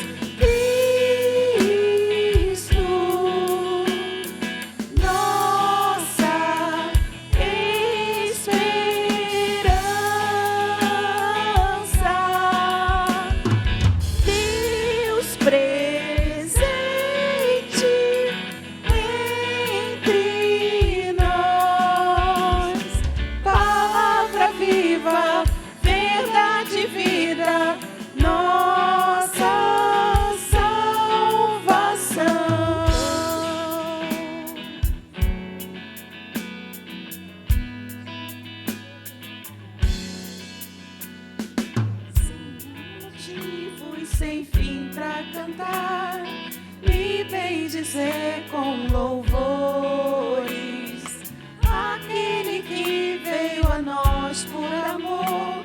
Cristo, nossa esperança. Deus presente entre nós, palavra viva, verdade e vida, nossa salvação. Sem motivos sem fim pra cantar e bem dizer com louvores aquele que veio a nós por amor,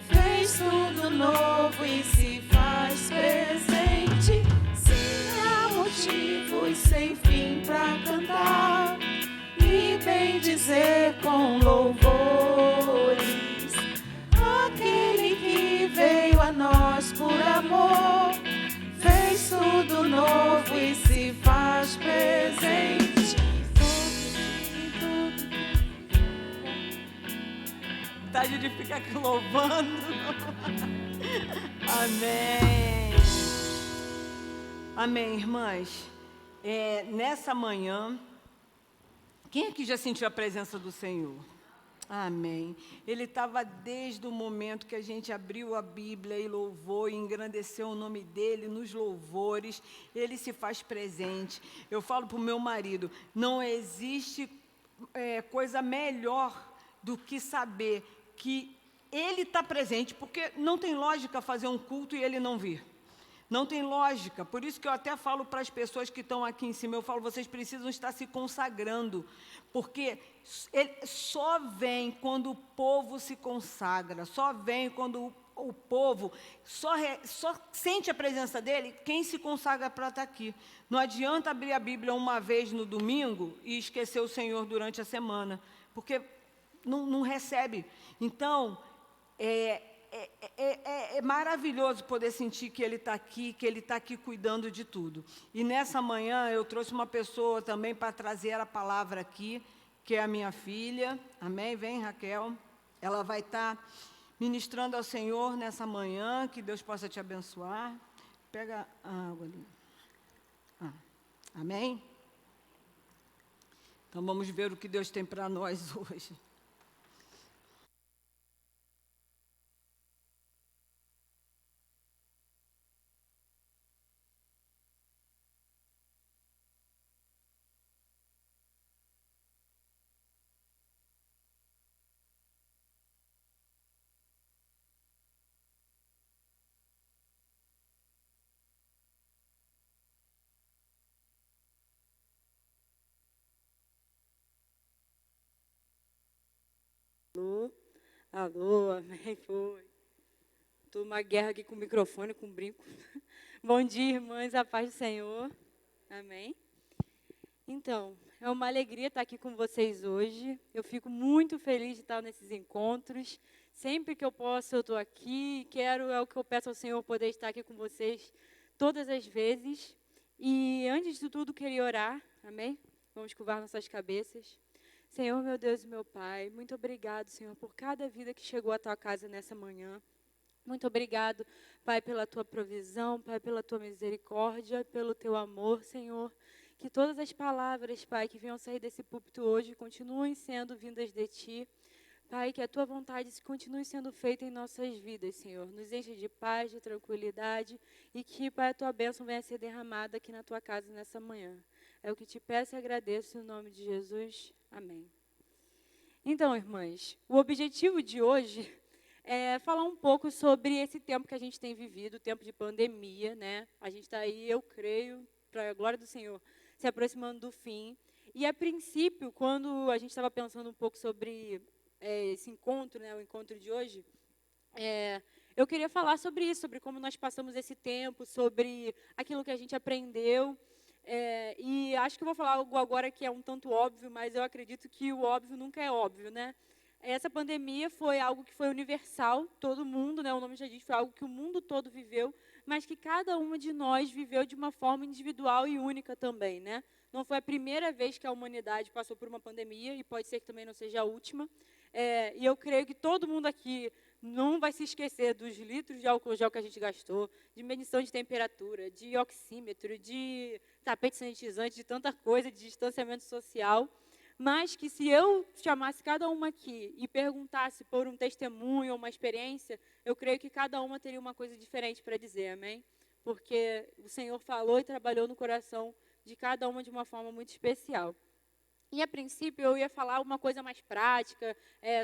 fez tudo novo e se faz presente. Sim, há motivos sem fim pra cantar e bem dizer com louvores aquele que veio a nós por amor, fez tudo novo e se faz presente. vontade de ficar aqui louvando. Amém. Amém, irmãs. Nessa manhã, quem aqui já sentiu a presença do Senhor? Amém. Ele estava desde o momento que a gente abriu a Bíblia e louvou e engrandeceu o nome dele nos louvores. Ele se faz presente. Eu falo para o meu marido, não existe coisa melhor do que saber que ele está presente, porque não tem lógica fazer um culto e ele não vir. Não tem lógica, por isso que eu até falo para as pessoas que estão aqui em cima, eu falo, vocês precisam estar se consagrando, porque ele só vem quando o povo se consagra, só vem quando o povo só sente a presença dele, quem se consagra para estar aqui. Não adianta abrir a Bíblia uma vez no domingo e esquecer o Senhor durante a semana, porque não recebe. Então, é maravilhoso poder sentir que Ele está aqui cuidando de tudo. E nessa manhã eu trouxe uma pessoa também para trazer a palavra aqui, que é a minha filha. Amém? Vem, Raquel. Ela vai estar ministrando ao Senhor nessa manhã, que Deus possa te abençoar. Pega a água ali. Amém? Então vamos ver o que Deus tem para nós hoje. Alô, alô, amém, foi. Estou numa guerra aqui com o microfone, com o brinco. Bom dia, irmãs, a paz do Senhor, amém. Então, é uma alegria estar aqui com vocês hoje. Eu fico muito feliz de estar nesses encontros. Sempre que eu posso, eu estou aqui. É o que eu peço ao Senhor, poder estar aqui com vocês todas as vezes. E antes de tudo, queria orar, amém? Vamos curvar nossas cabeças. Senhor, meu Deus e meu Pai, muito obrigado, Senhor, por cada vida que chegou à Tua casa nessa manhã. Muito obrigado, Pai, pela Tua provisão, Pai, pela Tua misericórdia, pelo Teu amor, Senhor. Que todas as palavras, Pai, que venham sair desse púlpito hoje, continuem sendo vindas de Ti. Pai, que a Tua vontade continue sendo feita em nossas vidas, Senhor. Nos enche de paz, de tranquilidade e que, Pai, a Tua bênção venha a ser derramada aqui na Tua casa nessa manhã. É o que te peço e agradeço em nome de Jesus. Amém. Então, irmãs, o objetivo de hoje é falar um pouco sobre esse tempo que a gente tem vivido, o tempo de pandemia, né? A gente está aí, eu creio, para a glória do Senhor, se aproximando do fim. E, a princípio, quando a gente estava pensando um pouco sobre esse encontro, né, o encontro de hoje, eu queria falar sobre isso, sobre como nós passamos esse tempo, sobre aquilo que a gente aprendeu. E acho que eu vou falar algo agora que é um tanto óbvio, mas eu acredito que o óbvio nunca é óbvio, né? Essa pandemia foi algo que foi universal, todo mundo, né? O nome já diz, foi algo que o mundo todo viveu, mas que cada uma de nós viveu de uma forma individual e única também, né? Não foi a primeira vez que a humanidade passou por uma pandemia, e pode ser que também não seja a última. E eu creio que todo mundo aqui não vai se esquecer dos litros de álcool gel que a gente gastou, de medição de temperatura, de oxímetro, de tapete sanitizante, de tanta coisa, de distanciamento social. Mas que se eu chamasse cada uma aqui e perguntasse por um testemunho ou uma experiência, eu creio que cada uma teria uma coisa diferente para dizer, amém? Porque o Senhor falou e trabalhou no coração de cada uma de uma forma muito especial. E, a princípio, eu ia falar uma coisa mais prática,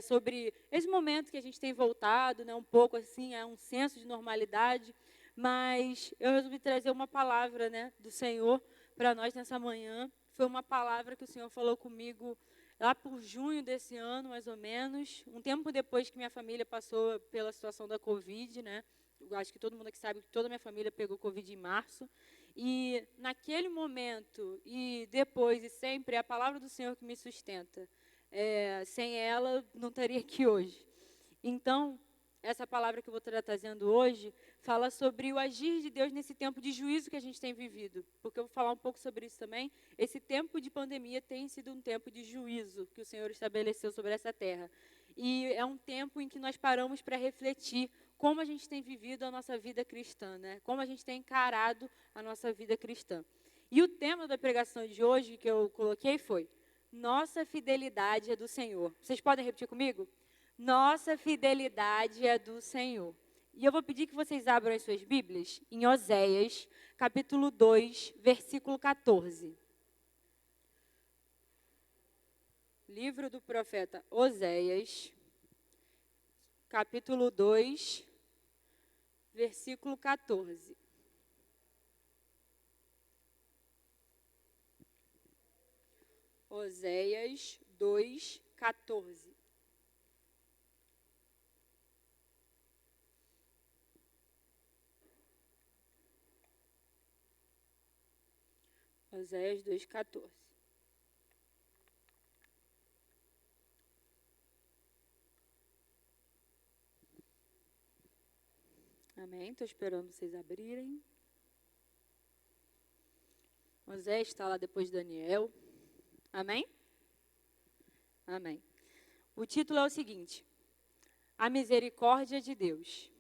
sobre esse momento que a gente tem voltado, né, um pouco assim, a um senso de normalidade, mas eu resolvi trazer uma palavra, né, do Senhor para nós nessa manhã. Foi uma palavra que o Senhor falou comigo lá por junho desse ano, mais ou menos, um tempo depois que minha família passou pela situação da Covid, né? Eu acho que todo mundo aqui sabe que toda a minha família pegou Covid em março. E naquele momento, e depois, e sempre, é a palavra do Senhor que me sustenta. Sem ela, não estaria aqui hoje. Então, essa palavra que eu vou estar trazendo hoje fala sobre o agir de Deus nesse tempo de juízo que a gente tem vivido. Porque eu vou falar um pouco sobre isso também. Esse tempo de pandemia tem sido um tempo de juízo que o Senhor estabeleceu sobre essa terra. e é um tempo em que nós paramos para refletir como a gente tem vivido a nossa vida cristã, né? Como a gente tem encarado a nossa vida cristã. E o tema da pregação de hoje que eu coloquei foi: nossa fidelidade é do Senhor. Vocês podem repetir comigo? Nossa fidelidade é do Senhor. E eu vou pedir que vocês abram as suas Bíblias em Oséias, capítulo 2, versículo 14. Livro do profeta Oséias, capítulo 2, versículo 14. Oséias 2, 14. Oséias 2, 14. Amém? Estou esperando vocês abrirem. Oséias está lá depois de Daniel. Amém? Amém. O título é o seguinte: A misericórdia de Deus.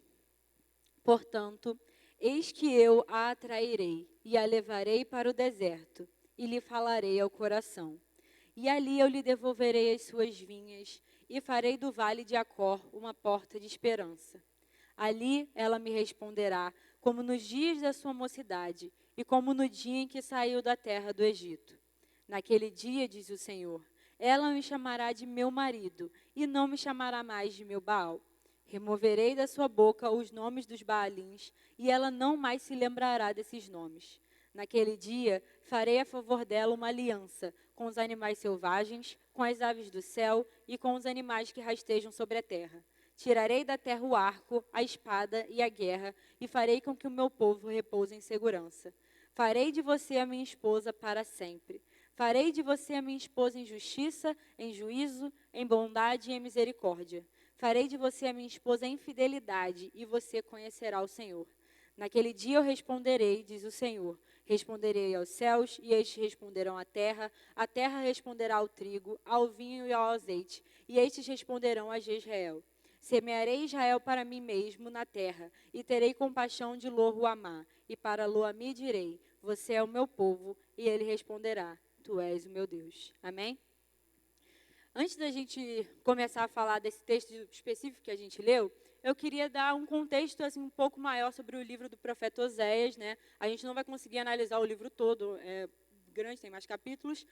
Portanto, eis que eu a atrairei e a levarei para o deserto e lhe falarei ao coração. E ali eu lhe devolverei as suas vinhas e farei do vale de Acor uma porta de esperança. Ali ela me responderá, como nos dias da sua mocidade e como no dia em que saiu da terra do Egito. Naquele dia, diz o Senhor, ela me chamará de meu marido e não me chamará mais de meu Baal. Removerei da sua boca os nomes dos Baalins e ela não mais se lembrará desses nomes. Naquele dia, farei a favor dela uma aliança com os animais selvagens, com as aves do céu e com os animais que rastejam sobre a terra. Tirarei da terra o arco, a espada e a guerra, e farei com que o meu povo repouse em segurança. Farei de você a minha esposa para sempre. Farei de você a minha esposa em justiça, em juízo, em bondade e em misericórdia. Farei de você a minha esposa em fidelidade, e você conhecerá o Senhor. Naquele dia eu responderei, diz o Senhor. Responderei aos céus, e estes responderão à terra. A terra responderá ao trigo, ao vinho e ao azeite, e estes responderão a Jezreel. Semearei Israel para mim mesmo na terra, e terei compaixão de Lo-ruamá, e para Lo-ammi direi, você é o meu povo, e ele responderá, tu és o meu Deus. Amém? Antes da gente começar a falar desse texto específico que a gente leu, eu queria dar um contexto assim, um pouco maior sobre o livro do profeta Oséias, né? A gente não vai conseguir analisar o livro todo, é grande, tem mais capítulos,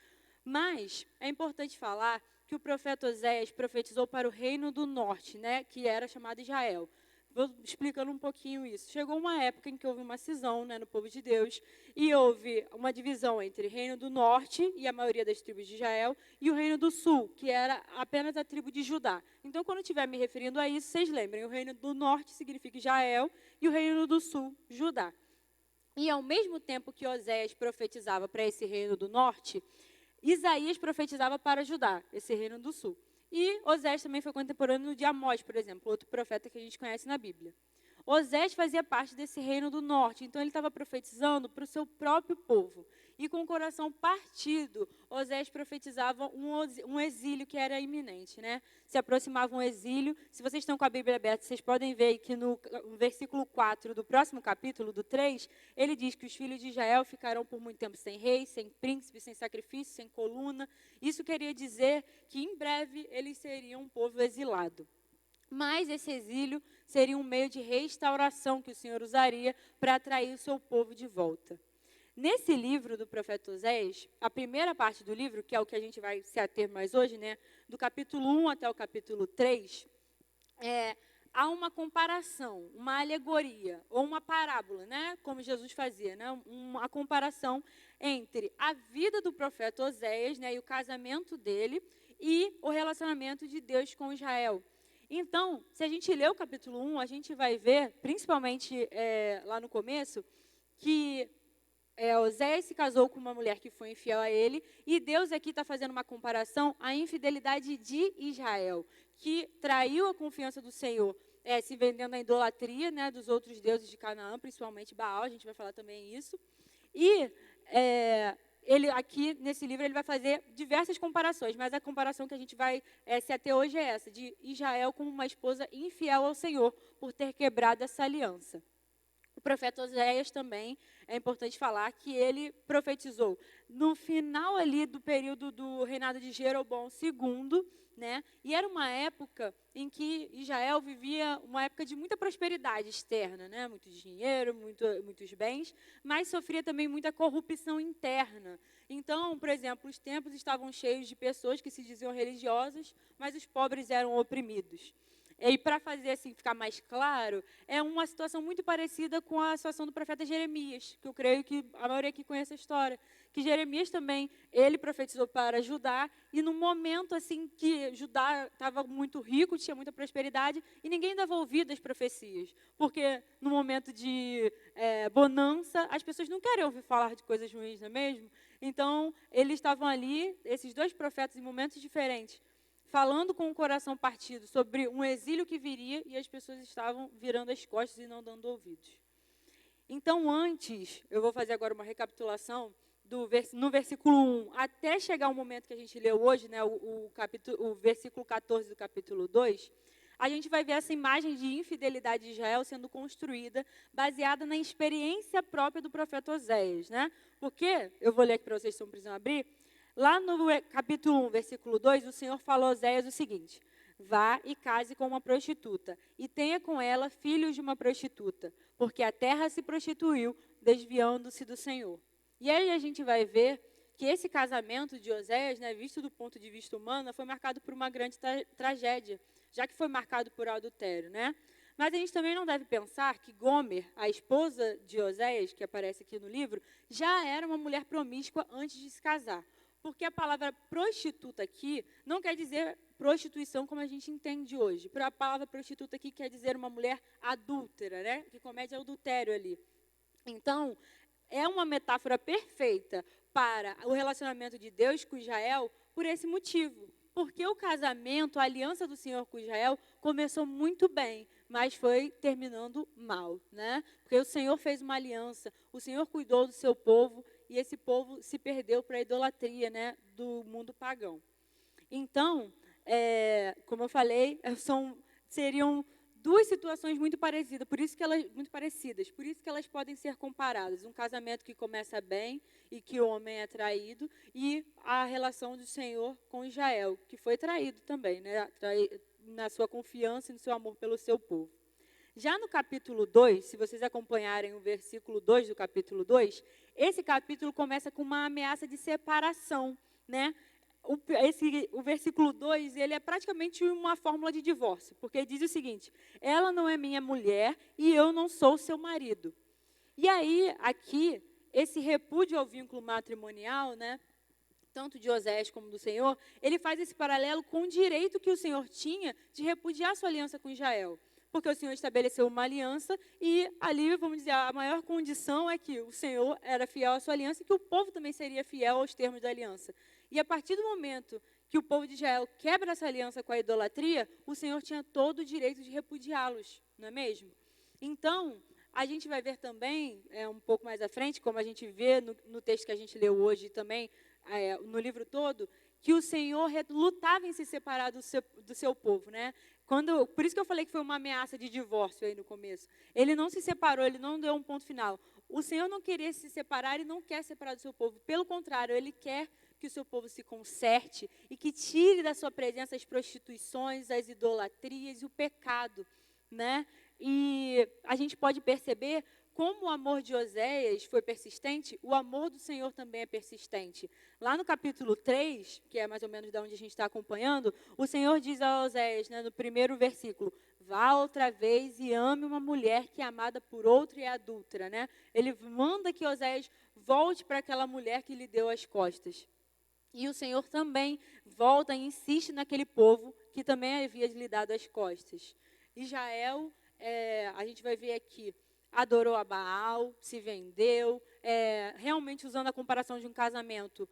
mas é importante falar que o profeta Oséias profetizou para o reino do norte, né, que era chamado Israel. Vou explicando um pouquinho isso. Chegou uma época em que houve uma cisão, né, no povo de Deus, e houve uma divisão entre o reino do norte, e a maioria das tribos de Israel, e o reino do sul, que era apenas a tribo de Judá. Então, quando eu estiver me referindo a isso, vocês lembrem, o reino do norte significa Israel, e o reino do sul, Judá. E ao mesmo tempo que Oséias profetizava para esse reino do norte, Isaías profetizava para Judá, esse reino do sul. E Oséias também foi contemporâneo de Amós, por exemplo, outro profeta que a gente conhece na Bíblia. Oséias fazia parte desse reino do norte, então ele estava profetizando para o seu próprio povo. E com o coração partido, Oséias profetizava um exílio que era iminente, né? Se aproximava um exílio. Se vocês estão com a Bíblia aberta, vocês podem ver que no versículo 4 do próximo capítulo, do 3, ele diz que os filhos de Israel ficarão por muito tempo sem rei, sem príncipe, sem sacrifício, sem coluna. Isso queria dizer que em breve eles seriam um povo exilado. Mas esse exílio seria um meio de restauração que o Senhor usaria para atrair o seu povo de volta. Nesse livro do profeta Oséias, a primeira parte do livro, que é o que a gente vai se ater mais hoje, né, do capítulo 1 até o capítulo 3, há uma comparação, uma alegoria, ou uma parábola, né, como Jesus fazia, né, uma comparação entre a vida do profeta Oséias, né, e o casamento dele, e o relacionamento de Deus com Israel. Então, se a gente ler o capítulo 1, a gente vai ver, principalmente lá no começo, que Oséias se casou com uma mulher que foi infiel a ele, e Deus aqui está fazendo uma comparação à infidelidade de Israel, que traiu a confiança do Senhor, se vendendo à idolatria, né, dos outros deuses de Canaã, principalmente Baal, a gente vai falar também isso. E ele aqui, nesse livro, ele vai fazer diversas comparações, mas a comparação que a gente vai se ater hoje é essa, de Israel como uma esposa infiel ao Senhor, por ter quebrado essa aliança. O profeta Oséias também, é importante falar que ele profetizou no final ali do período do reinado de Jeroboão II, né? E era uma época em que Israel vivia uma época de muita prosperidade externa, né? Muito dinheiro, muitos bens, mas sofria também muita corrupção interna. Então, por exemplo, os templos estavam cheios de pessoas que se diziam religiosas, mas os pobres eram oprimidos. E para fazer assim ficar mais claro, é uma situação muito parecida com a situação do profeta Jeremias, que eu creio que a maioria aqui conhece a história, que Jeremias também, ele profetizou para Judá, e no momento assim que Judá estava muito rico, tinha muita prosperidade, e ninguém dava ouvido às profecias, porque no momento de bonança, as pessoas não querem ouvir falar de coisas ruins, não é mesmo? Então, eles estavam ali, esses dois profetas, em momentos diferentes, falando com o coração partido sobre um exílio que viria, e as pessoas estavam virando as costas e não dando ouvidos. Então, antes, eu vou fazer agora uma recapitulação no versículo 1, até chegar ao momento que a gente leu hoje, né, o versículo 14 do capítulo 2, a gente vai ver essa imagem de infidelidade de Israel sendo construída, baseada na experiência própria do profeta Oséias, né? Porque, eu vou ler aqui para vocês, se não precisam abrir, lá no capítulo 1, versículo 2, o Senhor falou a Oséias o seguinte: vá e case com uma prostituta, e tenha com ela filhos de uma prostituta, porque a terra se prostituiu, desviando-se do Senhor. E aí a gente vai ver que esse casamento de Oséias, né, visto do ponto de vista humano, foi marcado por uma grande tragédia, já que foi marcado por adultério, né? Mas a gente também não deve pensar que Gomer, a esposa de Oséias, que aparece aqui no livro, já era uma mulher promíscua antes de se casar. Porque a palavra prostituta aqui não quer dizer prostituição como a gente entende hoje. A palavra prostituta aqui quer dizer uma mulher adúltera, né? Que comete adultério ali. Então, é uma metáfora perfeita para o relacionamento de Deus com Israel por esse motivo. Porque o casamento, a aliança do Senhor com Israel, começou muito bem, mas foi terminando mal, né? Porque o Senhor fez uma aliança, o Senhor cuidou do seu povo, e esse povo se perdeu para a idolatria, né, do mundo pagão. Então, como eu falei, seriam duas situações muito parecidas, por isso que elas podem ser comparadas. Um casamento que começa bem e que o homem é traído, e a relação do Senhor com Israel, que foi traído também, né, na sua confiança e no seu amor pelo seu povo. Já no capítulo 2, se vocês acompanharem o versículo 2 do capítulo 2, esse capítulo começa com uma ameaça de separação, né? O versículo 2, ele é praticamente uma fórmula de divórcio, porque diz o seguinte: ela não é minha mulher e eu não sou seu marido. E aí, aqui, esse repúdio ao vínculo matrimonial, né, tanto de Oséias como do Senhor, ele faz esse paralelo com o direito que o Senhor tinha de repudiar sua aliança com Israel. Porque o Senhor estabeleceu uma aliança e ali, vamos dizer, a maior condição é que o Senhor era fiel à sua aliança e que o povo também seria fiel aos termos da aliança. E a partir do momento que o povo de Israel quebra essa aliança com a idolatria, o Senhor tinha todo o direito de repudiá-los, não é mesmo? Então, a gente vai ver também, um pouco mais à frente, como a gente vê no texto que a gente leu hoje e também no livro todo, que o Senhor lutava em se separar do seu povo, né? Por isso que eu falei que foi uma ameaça de divórcio aí no começo. Ele não se separou, ele não deu um ponto final. O Senhor não queria se separar e não quer separar do seu povo. Pelo contrário, Ele quer que o seu povo se conserte e que tire da sua presença as prostituições, as idolatrias e o pecado, né? E a gente pode perceber como o amor de Oséias foi persistente, o amor do Senhor também é persistente. Lá no capítulo 3, que é mais ou menos de onde a gente está acompanhando, o Senhor diz a Oséias, né, no primeiro versículo: vá outra vez e ame uma mulher que é amada por outra e é adúltera, né? Ele manda que Oséias volte para aquela mulher que lhe deu as costas. E o Senhor também volta e insiste naquele povo que também havia lhe dado as costas. Israel, a gente vai ver aqui, adorou a Baal, se vendeu, realmente usando a comparação de um casamento,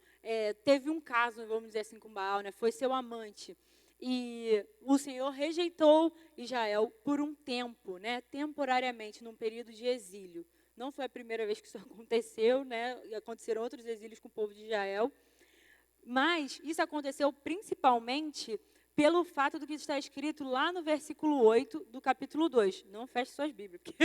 teve um caso, vamos dizer assim, com Baal, né? Foi seu amante. E o Senhor rejeitou Israel por um tempo, né? Temporariamente, num período de exílio. Não foi a primeira vez que isso aconteceu, né? E aconteceram outros exílios com o povo de Israel. Mas isso aconteceu principalmente pelo fato do que está escrito lá no versículo 8 do capítulo 2. Não feche suas Bíblias, porque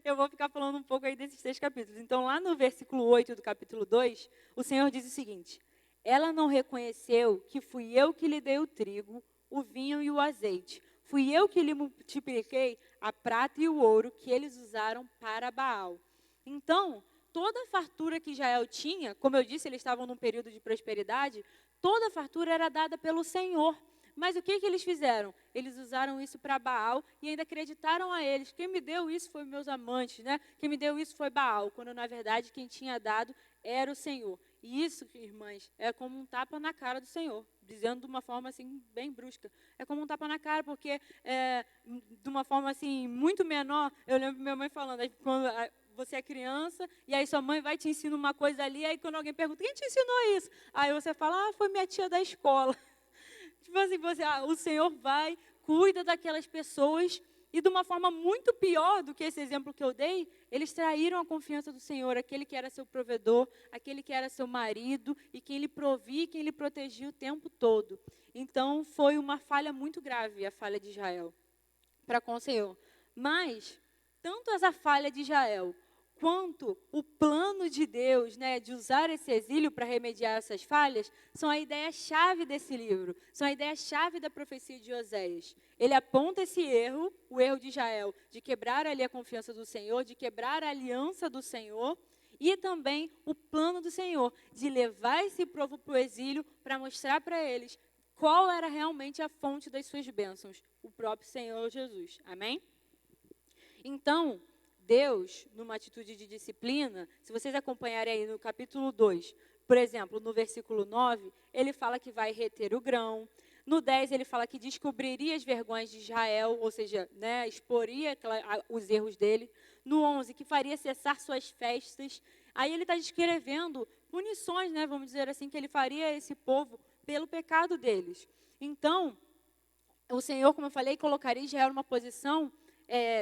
eu vou ficar falando um pouco aí desses 3 capítulos. Então, lá no versículo 8 do capítulo 2, o Senhor diz o seguinte: ela não reconheceu que fui eu que lhe dei o trigo, o vinho e o azeite. Fui eu que lhe multipliquei a prata e o ouro que eles usaram para Baal. Então, toda a fartura que Israel tinha, como eu disse, eles estavam num período de prosperidade, toda a fartura era dada pelo Senhor. Mas o que eles fizeram? Eles usaram isso para Baal e ainda acreditaram a eles. Quem me deu isso foi meus amantes, né? Quem me deu isso foi Baal, quando na verdade quem tinha dado era o Senhor. E isso, irmãs, é como um tapa na cara do Senhor, dizendo de uma forma assim bem brusca. É como um tapa na cara, porque de uma forma assim muito menor, eu lembro minha mãe falando, quando você é criança, e aí sua mãe vai te ensinar uma coisa ali, aí quando alguém pergunta, quem te ensinou isso? Aí você fala, foi minha tia da escola. Tipo assim, o Senhor vai, cuida daquelas pessoas, e de uma forma muito pior do que esse exemplo que eu dei, eles traíram a confiança do Senhor, aquele que era seu provedor, aquele que era seu marido, e quem lhe provia, quem lhe protegia o tempo todo. Então, foi uma falha muito grave, a falha de Israel, para com o Senhor. Mas, tanto essa falha de Israel, quanto o plano de Deus, né, de usar esse exílio para remediar essas falhas, são a ideia-chave desse livro, são a ideia-chave da profecia de Oséias. Ele aponta esse erro, o erro de Israel, de quebrar ali a confiança do Senhor, de quebrar a aliança do Senhor, e também o plano do Senhor, de levar esse povo para o exílio para mostrar para eles qual era realmente a fonte das suas bênçãos, o próprio Senhor Jesus. Amém? Então, Deus, numa atitude de disciplina, se vocês acompanharem aí no capítulo 2, por exemplo, no versículo 9, ele fala que vai reter o grão. No 10, ele fala que descobriria as vergonhas de Israel, ou seja, né, exporia os erros dele. No 11, que faria cessar suas festas. Aí ele está descrevendo punições, né, vamos dizer assim, que ele faria a esse povo pelo pecado deles. Então, o Senhor, como eu falei, colocaria Israel numa posição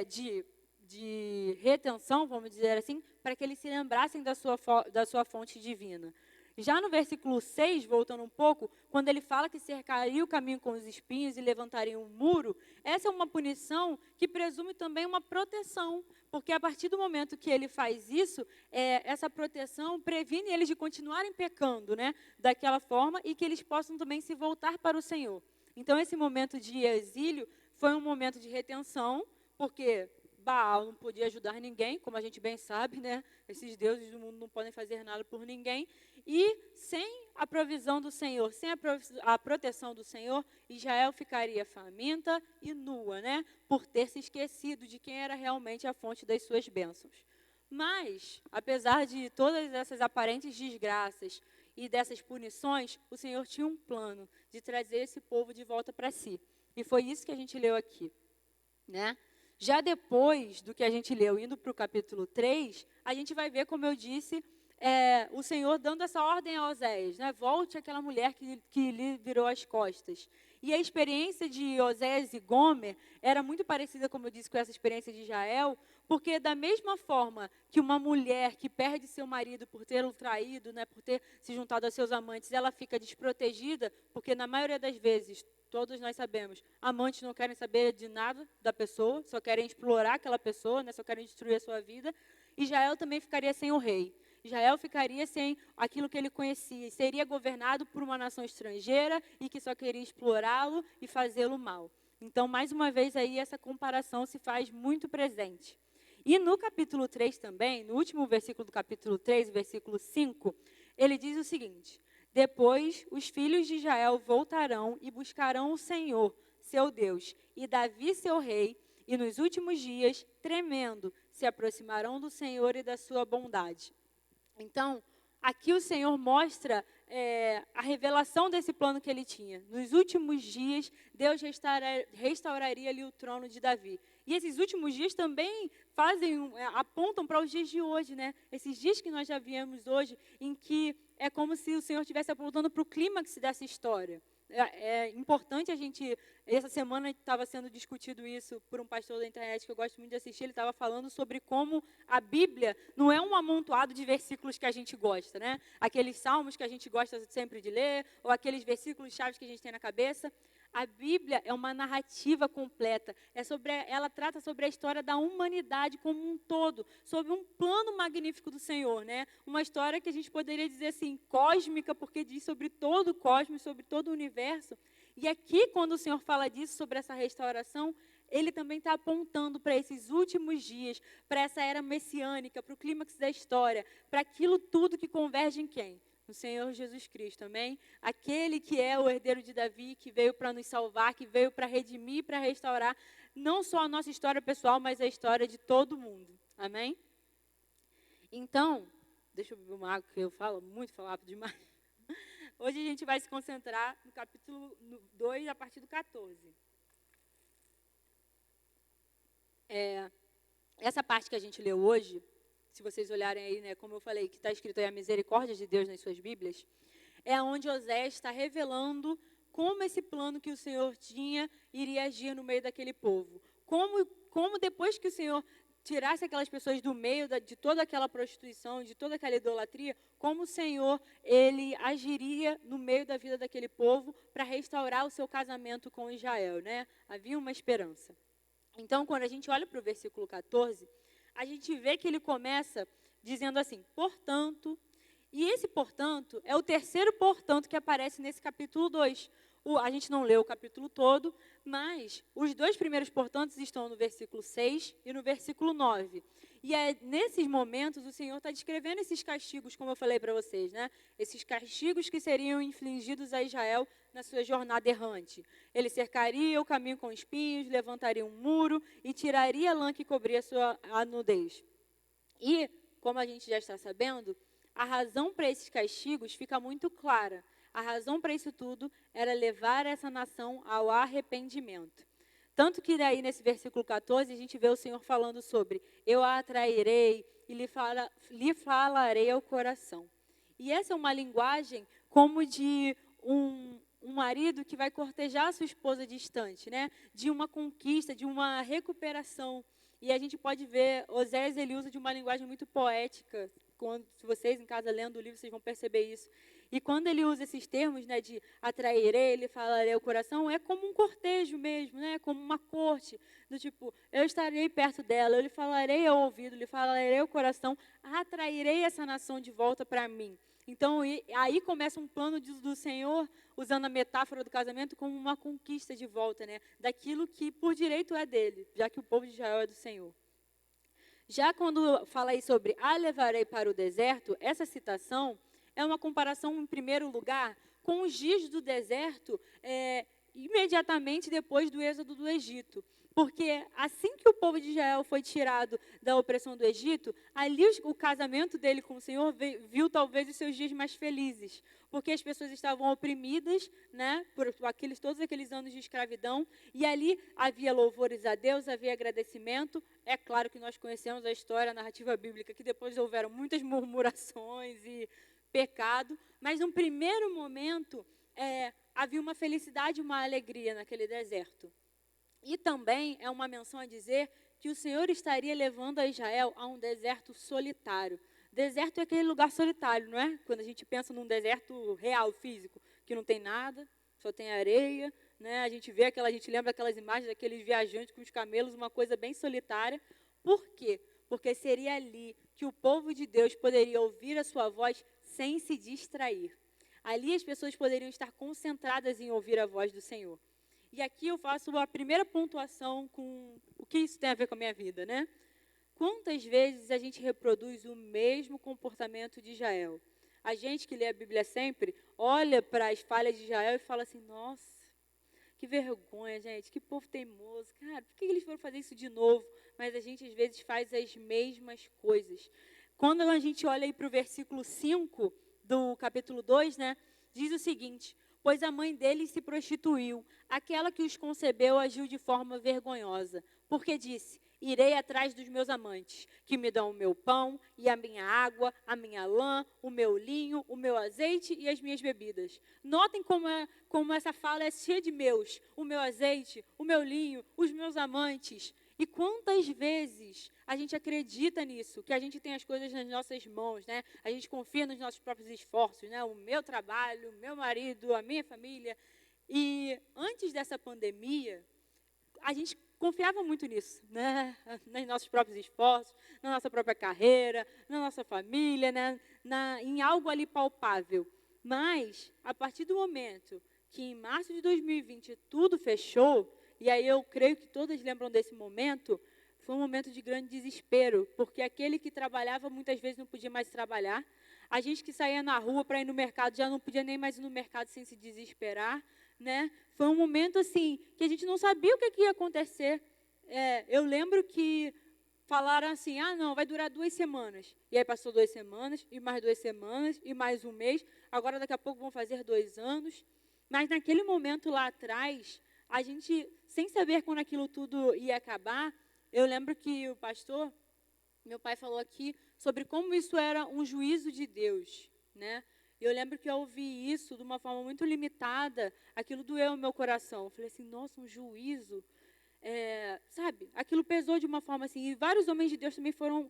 de retenção, vamos dizer assim, para que eles se lembrassem da sua fonte divina. Já no versículo 6, voltando um pouco, quando ele fala que cercaria o caminho com os espinhos e levantaria um muro, essa é uma punição que presume também uma proteção, porque a partir do momento que ele faz isso, essa proteção previne eles de continuarem pecando, né, daquela forma, e que eles possam também se voltar para o Senhor. Então, esse momento de exílio foi um momento de retenção, porque Baal não podia ajudar ninguém, como a gente bem sabe, né? Esses deuses do mundo não podem fazer nada por ninguém. E sem a provisão do Senhor, sem a proteção do Senhor, Israel ficaria faminta e nua, né? Por ter se esquecido de quem era realmente a fonte das suas bênçãos. Mas, apesar de todas essas aparentes desgraças e dessas punições, o Senhor tinha um plano de trazer esse povo de volta para si. E foi isso que a gente leu aqui, né? Já depois do que a gente leu, indo para o capítulo 3, a gente vai ver, como eu disse, o Senhor dando essa ordem a Oséias, né? Volte àquela mulher que lhe virou as costas. E a experiência de Oséias e Gomer era muito parecida, como eu disse, com essa experiência de Israel, porque da mesma forma que uma mulher que perde seu marido por ter o traído, né, por ter se juntado aos seus amantes, ela fica desprotegida, porque na maioria das vezes, todos nós sabemos, amantes não querem saber de nada da pessoa, só querem explorar aquela pessoa, né, só querem destruir a sua vida. Israel também ficaria sem o rei. Israel ficaria sem aquilo que ele conhecia, seria governado por uma nação estrangeira e que só queria explorá-lo e fazê-lo mal. Então, mais uma vez, aí essa comparação se faz muito presente. E no capítulo 3 também, no último versículo do capítulo 3, versículo 5, ele diz o seguinte: depois os filhos de Israel voltarão e buscarão o Senhor, seu Deus, e Davi, seu rei, e nos últimos dias, tremendo, se aproximarão do Senhor e da sua bondade. Então, aqui o Senhor mostra a revelação desse plano que ele tinha. Nos últimos dias, Deus restauraria ali o trono de Davi. E esses últimos dias também apontam para os dias de hoje, né? Esses dias que nós já viemos hoje, em que é como se o Senhor estivesse apontando para o clímax dessa história. é importante a gente... Essa semana estava sendo discutido isso por um pastor da internet que eu gosto muito de assistir. Ele estava falando sobre como a Bíblia não é um amontoado de versículos que a gente gosta, né? Aqueles salmos que a gente gosta sempre de ler, ou aqueles versículos chaves que a gente tem na cabeça. A Bíblia é uma narrativa completa. Ela trata sobre a história da humanidade como um todo, sobre um plano magnífico do Senhor, né? Uma história que a gente poderia dizer assim, cósmica, porque diz sobre todo o cosmos, sobre todo o universo. E aqui, quando o Senhor fala disso, sobre essa restauração, Ele também está apontando para esses últimos dias, para essa era messiânica, para o clímax da história, para aquilo tudo que converge em quem? No Senhor Jesus Cristo, amém? Aquele que é o herdeiro de Davi, que veio para nos salvar, que veio para redimir, para restaurar, não só a nossa história pessoal, mas a história de todo mundo, amém? Então, deixa eu beber uma água, que eu falo muito, falo rápido demais. Hoje a gente vai se concentrar no capítulo 2, a partir do 14. Essa parte que a gente leu hoje, se vocês olharem aí, né, como eu falei, que está escrito aí a misericórdia de Deus nas suas Bíblias, é onde Osés está revelando como esse plano que o Senhor tinha iria agir no meio daquele povo. Como depois que o Senhor tirasse aquelas pessoas do meio de toda aquela prostituição, de toda aquela idolatria, como o Senhor, Ele agiria no meio da vida daquele povo para restaurar o seu casamento com Israel, né? Havia uma esperança. Então, quando a gente olha para o versículo 14, a gente vê que ele começa dizendo assim, portanto, e esse portanto é o terceiro portanto que aparece nesse capítulo 2. A gente não leu o capítulo todo, mas os dois primeiros portantos estão no versículo 6 e no versículo 9. E nesses momentos o Senhor está descrevendo esses castigos, como eu falei para vocês, né? Esses castigos que seriam infligidos a Israel na sua jornada errante. Ele cercaria o caminho com espinhos, levantaria um muro e tiraria a lã que cobria a nudez. E, como a gente já está sabendo, a razão para esses castigos fica muito clara. A razão para isso tudo era levar essa nação ao arrependimento. Tanto que daí nesse versículo 14 a gente vê o Senhor falando sobre eu a atrairei e lhe falarei ao coração. E essa é uma linguagem como de um marido que vai cortejar a sua esposa distante, né? De uma conquista, de uma recuperação. E a gente pode ver, Osés, ele usa de uma linguagem muito poética. Se vocês em casa lendo o livro, vocês vão perceber isso. E quando ele usa esses termos, né, de atrairei, ele falarei ao coração, é como um cortejo mesmo, né, como uma corte, do tipo, eu estarei perto dela, eu lhe falarei ao ouvido, lhe falarei ao coração, atrairei essa nação de volta para mim. Então, aí começa um plano do Senhor, usando a metáfora do casamento, como uma conquista de volta, né, daquilo que por direito é dele, já que o povo de Israel é do Senhor. Já quando fala aí sobre a levarei para o deserto, essa citação é uma comparação, em primeiro lugar, com os dias do deserto, imediatamente depois do êxodo do Egito. Porque assim que o povo de Israel foi tirado da opressão do Egito, ali o casamento dele com o Senhor viu talvez os seus dias mais felizes. Porque as pessoas estavam oprimidas, né, por todos aqueles anos de escravidão, e ali havia louvores a Deus, havia agradecimento. É claro que nós conhecemos a história, a narrativa bíblica, que depois houveram muitas murmurações e pecado, mas num primeiro momento havia uma felicidade, uma alegria naquele deserto. E também é uma menção a dizer que o Senhor estaria levando a Israel a um deserto solitário. Deserto é aquele lugar solitário, não é? Quando a gente pensa num deserto real, físico, que não tem nada, só tem areia, né? A gente lembra aquelas imagens daqueles viajantes com os camelos, uma coisa bem solitária. Por quê? Porque seria ali que o povo de Deus poderia ouvir a sua voz sem se distrair. Ali as pessoas poderiam estar concentradas em ouvir a voz do Senhor. E aqui eu faço a primeira pontuação com o que isso tem a ver com a minha vida, né? Quantas vezes a gente reproduz o mesmo comportamento de Israel? A gente que lê a Bíblia sempre, olha para as falhas de Israel e fala assim, nossa, que vergonha, gente, que povo teimoso. Cara, por que eles foram fazer isso de novo? Mas a gente, às vezes, faz as mesmas coisas. Quando a gente olha aí para o versículo 5 do capítulo 2, né, diz o seguinte, pois a mãe deles se prostituiu. Aquela que os concebeu agiu de forma vergonhosa, porque disse: irei atrás dos meus amantes, que me dão o meu pão e a minha água, a minha lã, o meu linho, o meu azeite e as minhas bebidas. Notem como essa fala é cheia de meus, o meu azeite, o meu linho, os meus amantes. E quantas vezes a gente acredita nisso, que a gente tem as coisas nas nossas mãos, né? A gente confia nos nossos próprios esforços, né? O meu trabalho, o meu marido, a minha família. E antes dessa pandemia, a gente confiava muito nisso, né? Nos nossos próprios esforços, na nossa própria carreira, na nossa família, né? Em algo ali palpável. Mas, a partir do momento que em março de 2020 tudo fechou, e aí eu creio que todas lembram desse momento, foi um momento de grande desespero, porque aquele que trabalhava muitas vezes não podia mais trabalhar, a gente que saía na rua para ir no mercado já não podia nem mais ir no mercado sem se desesperar, né? Foi um momento assim que a gente não sabia o que ia acontecer. Eu lembro que falaram assim: ah, não, vai durar 2 semanas. E aí passou 2 semanas, e mais 2 semanas, e mais um mês. Agora daqui a pouco vão fazer 2 anos. Mas naquele momento lá atrás, a gente, sem saber quando aquilo tudo ia acabar, eu lembro que o pastor, meu pai falou aqui sobre como isso era um juízo de Deus, né? E eu lembro que eu ouvi isso de uma forma muito limitada, aquilo doeu no meu coração. Eu falei assim: nossa, um juízo, sabe? Aquilo pesou de uma forma assim, e vários homens de Deus também foram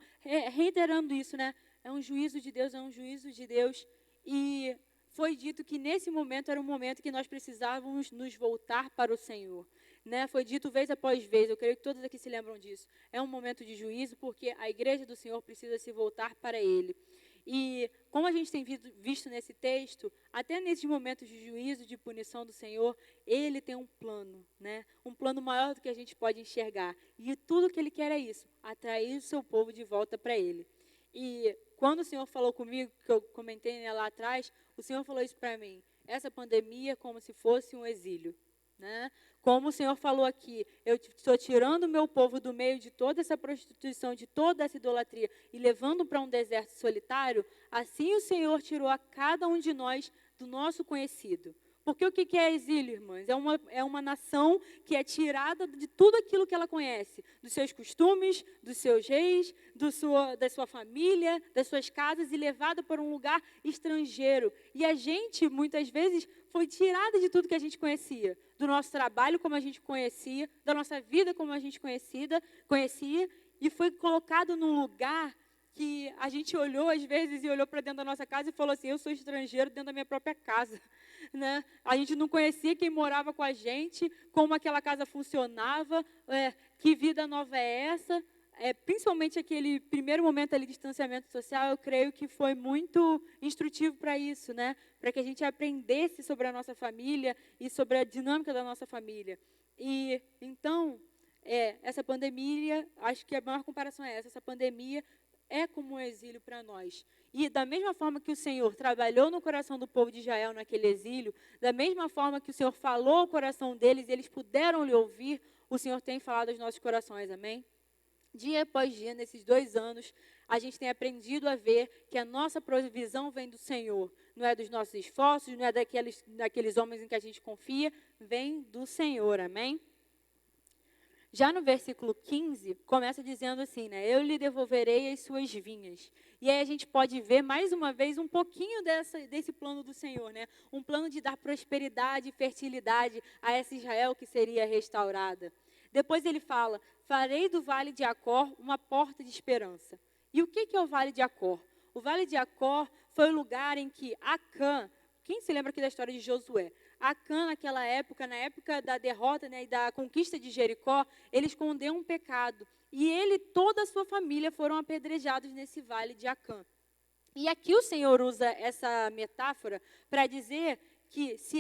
reiterando isso, né? É um juízo de Deus, é um juízo de Deus. E foi dito que nesse momento era um momento que nós precisávamos nos voltar para o Senhor, né? Foi dito vez após vez, eu creio que todos aqui se lembram disso. É um momento de juízo, porque a igreja do Senhor precisa se voltar para Ele. E como a gente tem visto nesse texto, até nesses momentos de juízo, de punição do Senhor, Ele tem um plano, né? Um plano maior do que a gente pode enxergar. E tudo que Ele quer é isso, atrair o seu povo de volta para Ele. E quando o Senhor falou comigo, que eu comentei, né, lá atrás, o Senhor falou isso para mim: essa pandemia é como se fosse um exílio, né? Como o Senhor falou aqui, eu estou tirando o meu povo do meio de toda essa prostituição, de toda essa idolatria, e levando para um deserto solitário, assim o Senhor tirou a cada um de nós do nosso conhecido. Porque o que é exílio, irmãs? É uma nação que é tirada de tudo aquilo que ela conhece, dos seus costumes, dos seus reis, da sua família, das suas casas, e levada para um lugar estrangeiro. E a gente, muitas vezes, foi tirada de tudo que a gente conhecia, do nosso trabalho como a gente conhecia, da nossa vida como a gente conhecia, e foi colocado num lugar que a gente olhou às vezes e olhou para dentro da nossa casa e falou assim: eu sou estrangeiro dentro da minha própria casa, né? A gente não conhecia quem morava com a gente, como aquela casa funcionava, que vida nova é essa? Principalmente aquele primeiro momento ali de distanciamento social, eu creio que foi muito instrutivo para isso, né? Para que a gente aprendesse sobre a nossa família e sobre a dinâmica da nossa família. E então, essa pandemia, acho que a maior comparação é essa pandemia é como um exílio para nós. E da mesma forma que o Senhor trabalhou no coração do povo de Israel naquele exílio, da mesma forma que o Senhor falou ao coração deles e eles puderam lhe ouvir, o Senhor tem falado aos nossos corações, amém? Dia após dia, nesses 2 anos, a gente tem aprendido a ver que a nossa provisão vem do Senhor. Não é dos nossos esforços, não é daqueles homens em que a gente confia, vem do Senhor, amém? Já no versículo 15, começa dizendo assim, né? Eu lhe devolverei as suas vinhas. E aí a gente pode ver, mais uma vez, um pouquinho desse plano do Senhor, né? Um plano de dar prosperidade e fertilidade a essa Israel que seria restaurada. Depois ele fala: farei do vale de Acor uma porta de esperança. E o que é o vale de Acor? O vale de Acor foi o lugar em que Acã, quem se lembra aqui da história de Josué? Acã, naquela época, na época da derrota, né, e da conquista de Jericó, ele escondeu um pecado. E ele e toda a sua família foram apedrejados nesse vale de Acã. E aqui o Senhor usa essa metáfora para dizer que se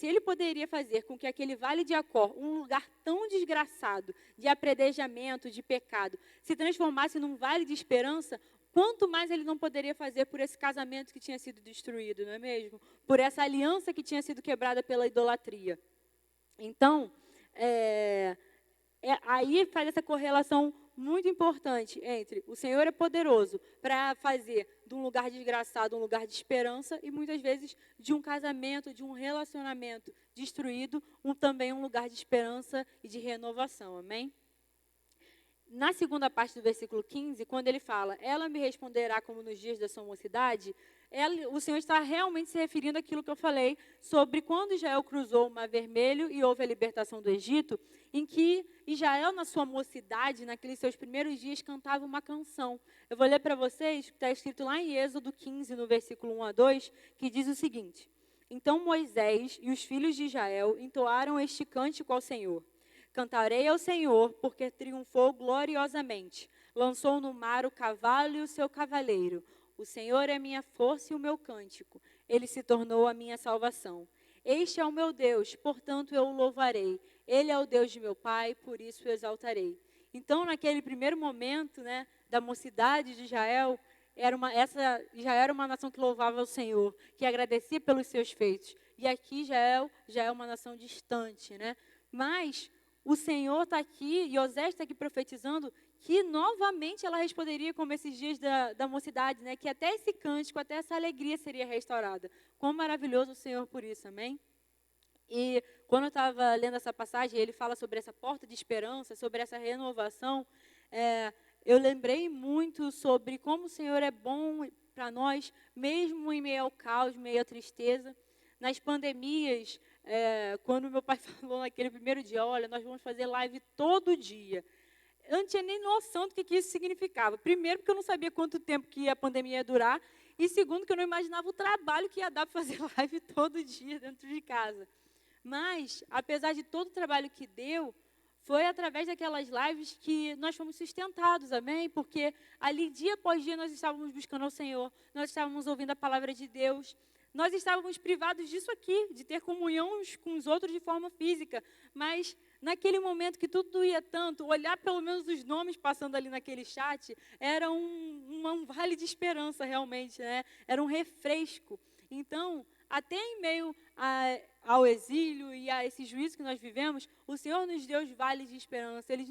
ele poderia fazer com que aquele vale de Acor, um lugar tão desgraçado, de apredejamento, de pecado, se transformasse num vale de esperança, quanto mais ele não poderia fazer por esse casamento que tinha sido destruído, não é mesmo? Por essa aliança que tinha sido quebrada pela idolatria. Então, aí faz essa correlação muito importante entre o Senhor é poderoso para fazer de um lugar desgraçado um lugar de esperança e muitas vezes de um casamento, de um relacionamento destruído, também um lugar de esperança e de renovação, amém? Na segunda parte do versículo 15, quando ele fala, ela me responderá como nos dias da sua mocidade, o Senhor está realmente se referindo àquilo que eu falei sobre quando Israel cruzou o Mar Vermelho e houve a libertação do Egito, em que Israel, na sua mocidade, naqueles seus primeiros dias, cantava uma canção. Eu vou ler para vocês, que está escrito lá em Êxodo 15, no versículo 1 a 2, que diz o seguinte: Então Moisés e os filhos de Israel entoaram este cântico ao Senhor. Cantarei ao Senhor, porque triunfou gloriosamente. Lançou no mar o cavalo e o seu cavaleiro. O Senhor é minha força e o meu cântico. Ele se tornou a minha salvação. Este é o meu Deus, portanto eu o louvarei. Ele é o Deus de meu pai, por isso o exaltarei. Então, naquele primeiro momento, né, da mocidade de Israel, já era uma nação que louvava o Senhor, que agradecia pelos seus feitos. E aqui já é uma nação distante, né? Mas o Senhor está aqui, e Osés está aqui profetizando que novamente ela responderia como esses dias da mocidade, né? Que até esse cântico, até essa alegria seria restaurada. Quão maravilhoso o Senhor por isso, amém? E quando eu estava lendo essa passagem, ele fala sobre essa porta de esperança, sobre essa renovação, eu lembrei muito sobre como o Senhor é bom para nós, mesmo em meio ao caos, meio à tristeza. Nas pandemias, quando meu pai falou naquele primeiro dia, olha, nós vamos fazer live todo dia. Eu não tinha nem noção do que isso significava. Primeiro, porque eu não sabia quanto tempo que a pandemia ia durar. E segundo, que eu não imaginava o trabalho que ia dar para fazer live todo dia dentro de casa. Mas, apesar de todo o trabalho que deu, foi através daquelas lives que nós fomos sustentados, amém? Porque ali, dia após dia, nós estávamos buscando ao Senhor, nós estávamos ouvindo a palavra de Deus, nós estávamos privados disso aqui, de ter comunhão uns com os outros de forma física, mas naquele momento que tudo doía tanto, olhar pelo menos os nomes passando ali naquele chat, era um vale de esperança realmente, né? Era um refresco. Então, até em meio ao exílio e a esse juízo que nós vivemos, o Senhor nos deu os vales de esperança, Ele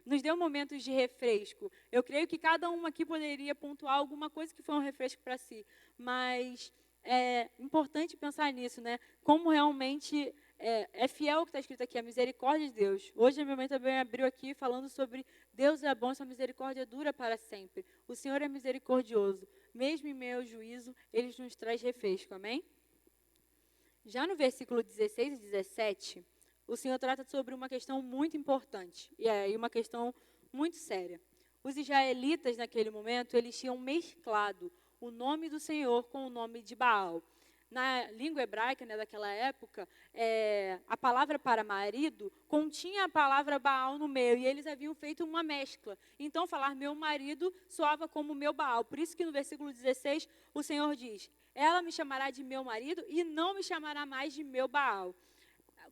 nos deu momentos de refresco. Eu creio que cada um aqui poderia pontuar alguma coisa que foi um refresco para si, mas é importante pensar nisso, né? Como realmente é fiel o que está escrito aqui, a misericórdia de Deus. Hoje a minha mãe também abriu aqui falando sobre Deus é bom, sua misericórdia dura para sempre. O Senhor é misericordioso. Mesmo em meio ao juízo, Ele nos traz refresco, amém? Já no versículo 16 e 17, o Senhor trata sobre uma questão muito importante, e uma questão muito séria. Os israelitas, naquele momento, eles tinham mesclado o nome do Senhor com o nome de Baal. Na língua hebraica, né, daquela época, a palavra para marido continha a palavra Baal no meio, e eles haviam feito uma mescla. Então, falar meu marido soava como meu Baal. Por isso que no versículo 16, o Senhor diz, ela me chamará de meu marido e não me chamará mais de meu Baal.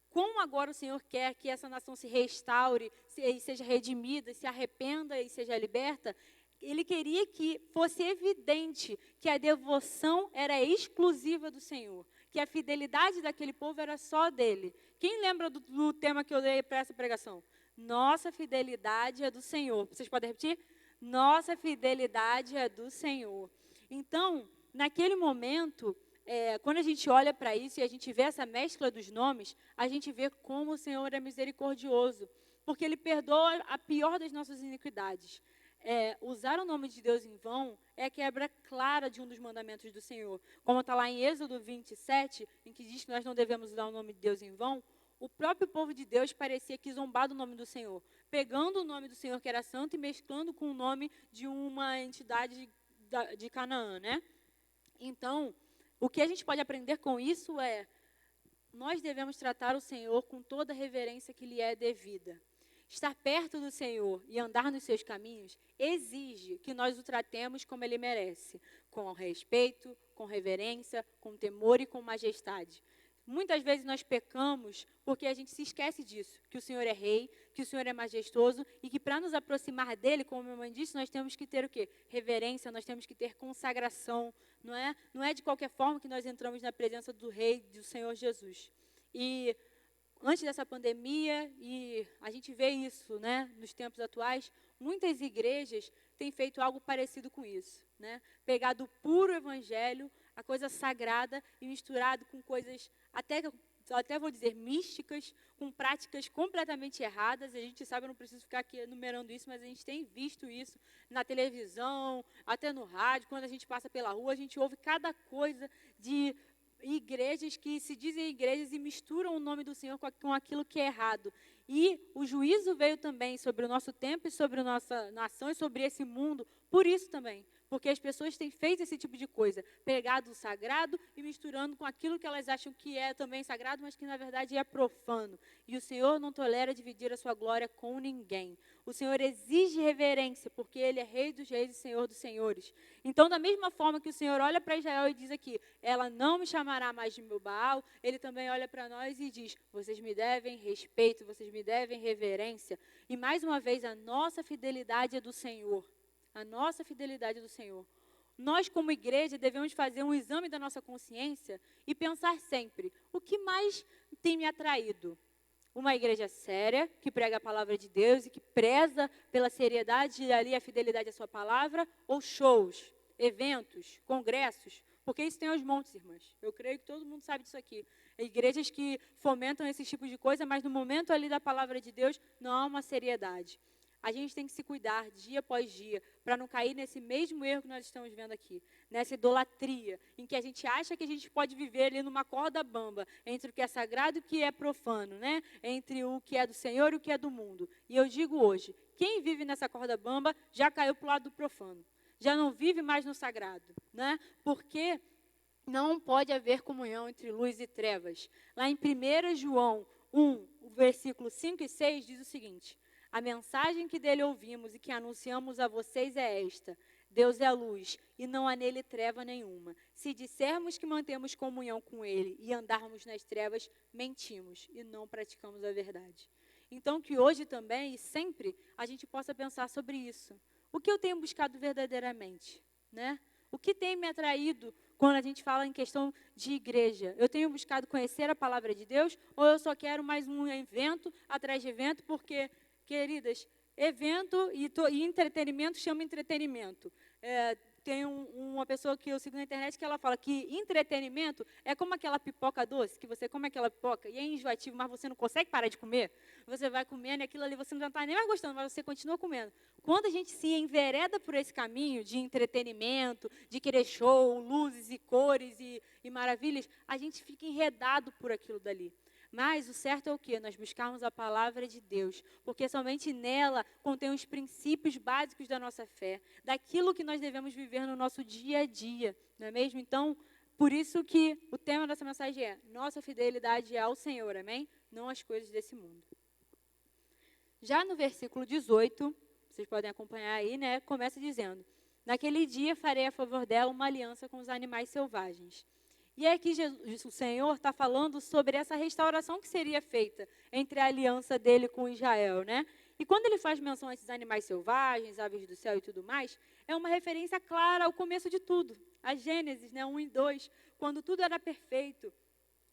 Como agora o Senhor quer que essa nação se restaure, e seja redimida, se arrependa e seja liberta, Ele queria que fosse evidente que a devoção era exclusiva do Senhor, que a fidelidade daquele povo era só dele. Quem lembra do tema que eu dei para essa pregação? Nossa fidelidade é do Senhor. Vocês podem repetir? Nossa fidelidade é do Senhor. Então, naquele momento, quando a gente olha para isso e a gente vê essa mescla dos nomes, a gente vê como o Senhor é misericordioso, porque Ele perdoa a pior das nossas iniquidades. Usar o nome de Deus em vão é a quebra clara de um dos mandamentos do Senhor. Como está lá em Êxodo 27, em que diz que nós não devemos usar o nome de Deus em vão, o próprio povo de Deus parecia que zombar do nome do Senhor, pegando o nome do Senhor que era santo e mesclando com o nome de uma entidade de Canaã, né? Então, o que a gente pode aprender com isso nós devemos tratar o Senhor com toda a reverência que lhe é devida. Estar perto do Senhor e andar nos seus caminhos exige que nós o tratemos como Ele merece, com respeito, com reverência, com temor e com majestade. Muitas vezes nós pecamos porque a gente se esquece disso, que o Senhor é rei, que o Senhor é majestoso e que para nos aproximar dEle, como minha mãe disse, nós temos que ter o quê? Reverência, nós temos que ter consagração, não é de qualquer forma que nós entramos na presença do Rei, do Senhor Jesus. E antes dessa pandemia, e a gente vê isso, né, nos tempos atuais, muitas igrejas têm feito algo parecido com isso, né? Pegado o puro evangelho, a coisa sagrada, e misturado com coisas até vou dizer místicas, com práticas completamente erradas. A gente sabe, eu não preciso ficar aqui enumerando isso, mas a gente tem visto isso na televisão, até no rádio, quando a gente passa pela rua, a gente ouve cada coisa de igrejas que se dizem igrejas e misturam o nome do Senhor com aquilo que é errado. E o juízo veio também sobre o nosso tempo e sobre a nossa nação e sobre esse mundo, por isso também. Porque as pessoas têm feito esse tipo de coisa, pegado o sagrado e misturando com aquilo que elas acham que é também sagrado, mas que na verdade é profano. E o Senhor não tolera dividir a sua glória com ninguém. O Senhor exige reverência, porque Ele é Rei dos Reis e Senhor dos Senhores. Então, da mesma forma que o Senhor olha para Israel e diz aqui, ela não me chamará mais de meu Baal, Ele também olha para nós e diz, vocês me devem respeito, vocês me devem reverência. E mais uma vez, a nossa fidelidade é do Senhor. A nossa fidelidade é do Senhor. Nós, como igreja, devemos fazer um exame da nossa consciência e pensar sempre, o que mais tem me atraído? Uma igreja séria, que prega a palavra de Deus e que preza pela seriedade e ali a fidelidade à sua palavra, ou shows, eventos, congressos? Porque isso tem aos montes, irmãs. Eu creio que todo mundo sabe disso aqui. Igrejas que fomentam esse tipo de coisa, mas no momento ali da palavra de Deus, não há uma seriedade. A gente tem que se cuidar dia após dia, para não cair nesse mesmo erro que nós estamos vendo aqui, nessa idolatria, em que a gente acha que a gente pode viver ali numa corda bamba, entre o que é sagrado e o que é profano, né? Entre o que é do Senhor e o que é do mundo. E eu digo hoje, quem vive nessa corda bamba já caiu para o lado do profano, já não vive mais no sagrado, né? Porque não pode haver comunhão entre luz e trevas. Lá em 1 João 1, o versículo 5 e 6, diz o seguinte, a mensagem que dele ouvimos e que anunciamos a vocês é esta, Deus é a luz e não há nele treva nenhuma. Se dissermos que mantemos comunhão com ele e andarmos nas trevas, mentimos e não praticamos a verdade. Então que hoje também e sempre a gente possa pensar sobre isso. O que eu tenho buscado verdadeiramente, né? O que tem me atraído quando a gente fala em questão de igreja? Eu tenho buscado conhecer a palavra de Deus ou eu só quero mais um evento atrás de evento porque, queridas, evento e entretenimento chama entretenimento. Tem uma pessoa que eu sigo na internet que ela fala que entretenimento é como aquela pipoca doce, que você come aquela pipoca e é enjoativo, mas você não consegue parar de comer. Você vai comendo e aquilo ali você não está nem mais gostando, mas você continua comendo. Quando a gente se envereda por esse caminho de entretenimento, de querer show, luzes e cores e maravilhas, a gente fica enredado por aquilo dali. Mas o certo é o quê? Nós buscarmos a palavra de Deus, porque somente nela contém os princípios básicos da nossa fé, daquilo que nós devemos viver no nosso dia a dia, não é mesmo? Então, por isso que o tema dessa mensagem é, nossa fidelidade é ao Senhor, amém? Não às coisas desse mundo. Já no versículo 18, vocês podem acompanhar aí, né? Começa dizendo, naquele dia farei a favor dela uma aliança com os animais selvagens. E aqui o Senhor está falando sobre essa restauração que seria feita entre a aliança dele com Israel, né? E quando ele faz menção a esses animais selvagens, aves do céu e tudo mais, é uma referência clara ao começo de tudo, a Gênesis, né, 1 e 2, quando tudo era perfeito.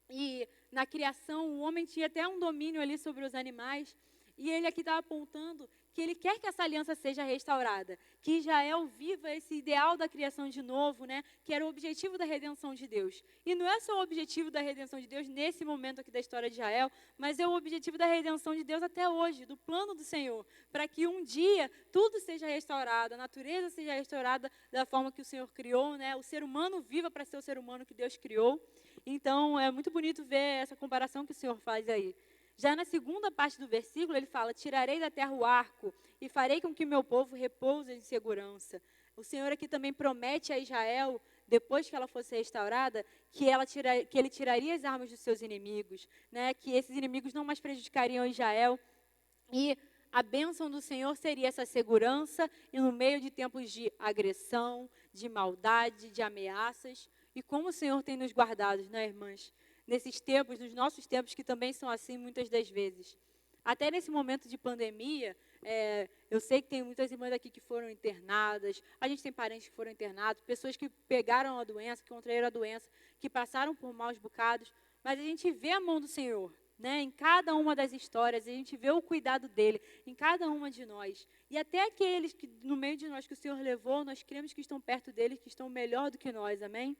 E na criação o homem tinha até um domínio ali sobre os animais, e ele aqui está apontando que ele quer que essa aliança seja restaurada, que Israel viva esse ideal da criação de novo, né? Que era o objetivo da redenção de Deus. E não é só o objetivo da redenção de Deus nesse momento aqui da história de Israel, mas é o objetivo da redenção de Deus até hoje, do plano do Senhor, para que um dia tudo seja restaurado, a natureza seja restaurada da forma que o Senhor criou, né? O ser humano viva para ser o ser humano que Deus criou. Então, é muito bonito ver essa comparação que o Senhor faz aí. Já na segunda parte do versículo, ele fala, tirarei da terra o arco e farei com que meu povo repouse em segurança. O Senhor aqui também promete a Israel, depois que ela fosse restaurada, que ele tiraria as armas dos seus inimigos, né? Que esses inimigos não mais prejudicariam Israel. E a bênção do Senhor seria essa segurança e no meio de tempos de agressão, de maldade, de ameaças. E como o Senhor tem nos guardado, né, irmãs? Nesses tempos, nos nossos tempos, que também são assim muitas das vezes. Até nesse momento de pandemia, eu sei que tem muitas irmãs aqui que foram internadas, a gente tem parentes que foram internados, pessoas que pegaram a doença, que contraíram a doença, que passaram por maus bocados, mas a gente vê a mão do Senhor, né, em cada uma das histórias, a gente vê o cuidado dele em cada uma de nós. E até aqueles que, no meio de nós que o Senhor levou, nós cremos que estão perto dele, que estão melhor do que nós, amém?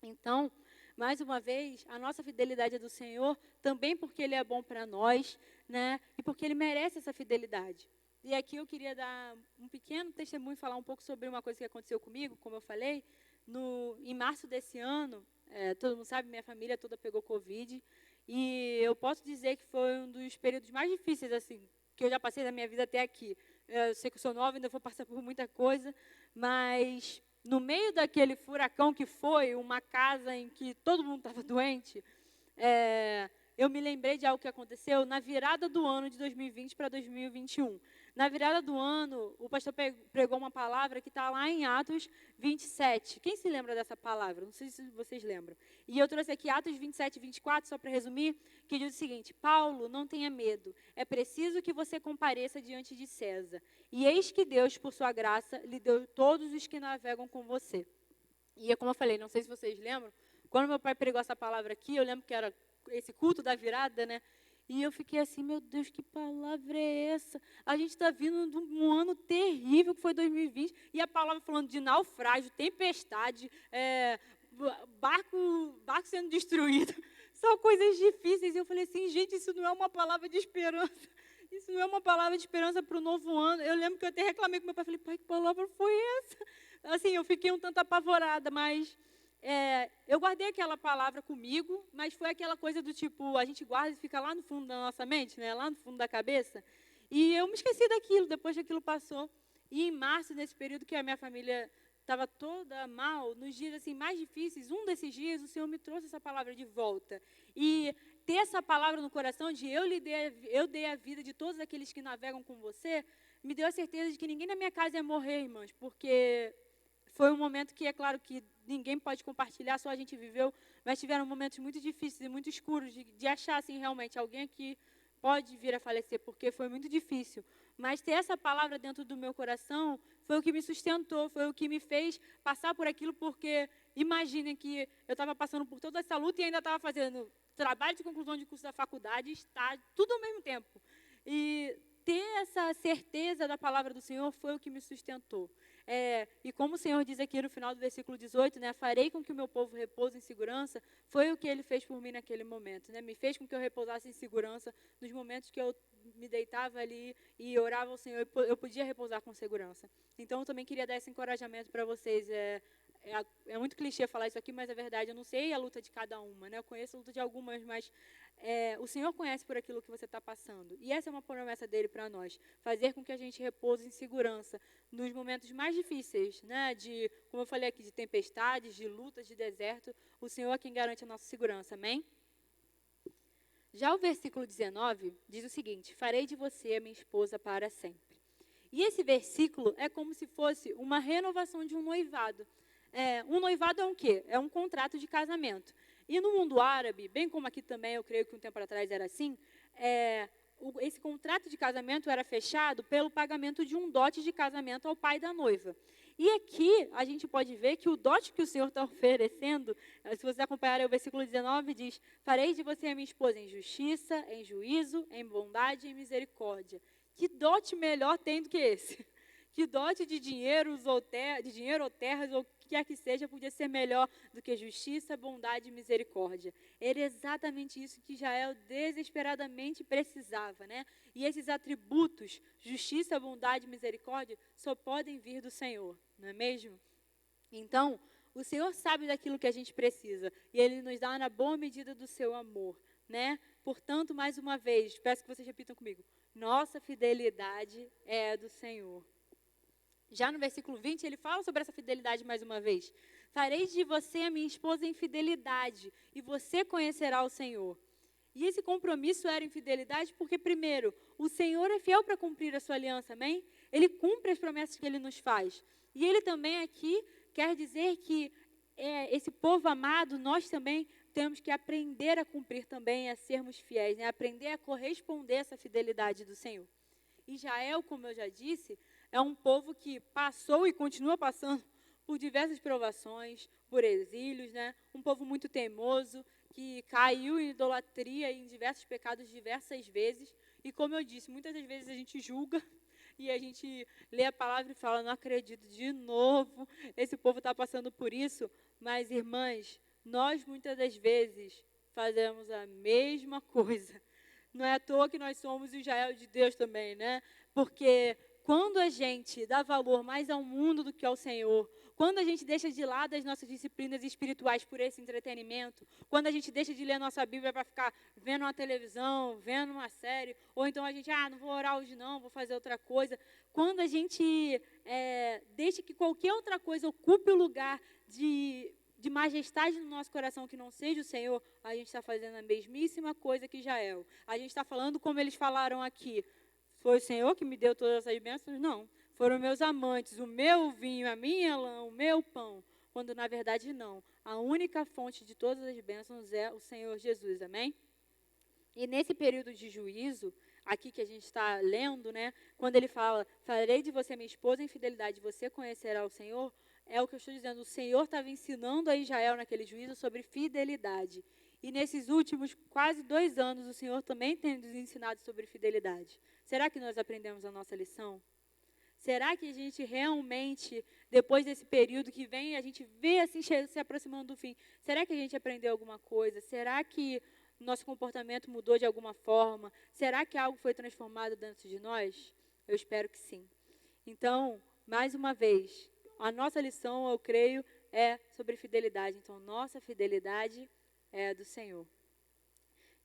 Então, mais uma vez, a nossa fidelidade é do Senhor, também porque Ele é bom para nós, né? E porque Ele merece essa fidelidade. E aqui eu queria dar um pequeno testemunho, falar um pouco sobre uma coisa que aconteceu comigo, como eu falei, em março desse ano, todo mundo sabe, minha família toda pegou Covid, e eu posso dizer que foi um dos períodos mais difíceis, assim, que eu já passei na minha vida até aqui. Eu sei que eu sou nova, ainda vou passar por muita coisa, mas no meio daquele furacão que foi, uma casa em que todo mundo estava doente, eu me lembrei de algo que aconteceu na virada do ano de 2020 para 2021. Na virada do ano, o pastor pregou uma palavra que está lá em Atos 27. Quem se lembra dessa palavra? Não sei se vocês lembram. E eu trouxe aqui Atos 27 e 24, só para resumir, que diz o seguinte: Paulo, não tenha medo, é preciso que você compareça diante de César. E eis que Deus, por sua graça, lhe deu todos os que navegam com você. E como eu falei, não sei se vocês lembram, quando meu pai pregou essa palavra aqui, eu lembro que era esse culto da virada, né? E eu fiquei assim, meu Deus, que palavra é essa? A gente está vindo de um ano terrível, que foi 2020, e a palavra falando de naufrágio, tempestade, barco sendo destruído, são coisas difíceis. E eu falei assim, gente, isso não é uma palavra de esperança. Isso não é uma palavra de esperança para o novo ano. Eu lembro que eu até reclamei com meu pai, falei, pai, que palavra foi essa? Assim, eu fiquei um tanto apavorada, mas eu guardei aquela palavra comigo, mas foi aquela coisa do tipo, a gente guarda e fica lá no fundo da nossa mente, né, lá no fundo da cabeça, e eu me esqueci daquilo, depois que aquilo passou. E em março, nesse período que a minha família estava toda mal, nos dias assim, mais difíceis, um desses dias, o Senhor me trouxe essa palavra de volta. E ter essa palavra no coração de eu dei a vida de todos aqueles que navegam com você, me deu a certeza de que ninguém na minha casa ia morrer, irmãos, porque foi um momento que, é claro, que ninguém pode compartilhar, só a gente viveu, mas tiveram momentos muito difíceis e muito escuros de achar, assim, realmente, alguém que pode vir a falecer, porque foi muito difícil. Mas ter essa palavra dentro do meu coração foi o que me sustentou, foi o que me fez passar por aquilo, porque imaginem que eu estava passando por toda essa luta e ainda estava fazendo trabalho de conclusão de curso da faculdade, estágio, tudo ao mesmo tempo. E ter essa certeza da palavra do Senhor foi o que me sustentou. E como o Senhor diz aqui no final do versículo 18, né, farei com que o meu povo repouse em segurança, foi o que Ele fez por mim naquele momento, né, me fez com que eu repousasse em segurança nos momentos que eu me deitava ali e orava ao Senhor, eu podia repousar com segurança. Então, eu também queria dar esse encorajamento para vocês. É muito clichê falar isso aqui, mas é verdade, eu não sei a luta de cada uma, né, eu conheço a luta de algumas, mas o Senhor conhece por aquilo que você está passando. E essa é uma promessa dele para nós, fazer com que a gente repouse em segurança nos momentos mais difíceis, né, como eu falei aqui, de tempestades, de lutas, de deserto. O Senhor é quem garante a nossa segurança, amém? Já o versículo 19 diz o seguinte: farei de você a minha esposa para sempre. E esse versículo é como se fosse uma renovação de um noivado. Um noivado é um quê? É um contrato de casamento. E no mundo árabe, bem como aqui também, eu creio que um tempo atrás era assim, esse contrato de casamento era fechado pelo pagamento de um dote de casamento ao pai da noiva. E aqui a gente pode ver que o dote que o Senhor está oferecendo, se vocês acompanharem o versículo 19, diz: farei de você a minha esposa em justiça, em juízo, em bondade e em misericórdia. Que dote melhor tem do que esse? Que dote de dinheiro ou terras, ou o que quer que seja, podia ser melhor do que justiça, bondade e misericórdia. Era exatamente isso que Israel desesperadamente precisava, né? E esses atributos, justiça, bondade e misericórdia, só podem vir do Senhor, não é mesmo? Então, o Senhor sabe daquilo que a gente precisa, e Ele nos dá na boa medida do seu amor, né? Portanto, mais uma vez, peço que vocês repitam comigo: nossa fidelidade é do Senhor. Já no versículo 20, ele fala sobre essa fidelidade mais uma vez. Farei de você a minha esposa em fidelidade, e você conhecerá o Senhor. E esse compromisso era em fidelidade porque, primeiro, o Senhor é fiel para cumprir a sua aliança, amém? Ele cumpre as promessas que Ele nos faz. E Ele também aqui quer dizer que esse povo amado, nós também temos que aprender a cumprir também, a sermos fiéis, né? Aprender a corresponder a essa fidelidade do Senhor. Israel, como eu já disse, é um povo que passou e continua passando por diversas provações, por exílios, né? Um povo muito teimoso, que caiu em idolatria e em diversos pecados diversas vezes. E como eu disse, muitas das vezes a gente julga e a gente lê a palavra e fala, não acredito, de novo, esse povo está passando por isso. Mas, irmãs, nós muitas das vezes fazemos a mesma coisa. Não é à toa que nós somos Israel de Deus também, né? Porque quando a gente dá valor mais ao mundo do que ao Senhor, quando a gente deixa de lado as nossas disciplinas espirituais por esse entretenimento, quando a gente deixa de ler a nossa Bíblia para ficar vendo uma televisão, vendo uma série, ou então a gente, não vou orar hoje não, vou fazer outra coisa. Quando a gente deixa que qualquer outra coisa ocupe o lugar de majestade no nosso coração que não seja o Senhor, a gente está fazendo a mesmíssima coisa que Israel. A gente está falando como eles falaram aqui. Foi o Senhor que me deu todas essas bênçãos? Não. Foram meus amantes, o meu vinho, a minha lã, o meu pão. Quando, na verdade, não. A única fonte de todas as bênçãos é o Senhor Jesus. Amém? E nesse período de juízo, aqui que a gente está lendo, né, quando ele fala, farei de você minha esposa em fidelidade, você conhecerá o Senhor, é o que eu estou dizendo. O Senhor estava ensinando a Israel naquele juízo sobre fidelidade. E nesses últimos quase 2 anos, o Senhor também tem nos ensinado sobre fidelidade. Será que nós aprendemos a nossa lição? Será que a gente realmente, depois desse período que vem, a gente vê assim se aproximando do fim, será que a gente aprendeu alguma coisa? Será que nosso comportamento mudou de alguma forma? Será que algo foi transformado dentro de nós? Eu espero que sim. Então, mais uma vez, a nossa lição, eu creio, é sobre fidelidade. Então, nossa fidelidade é do Senhor.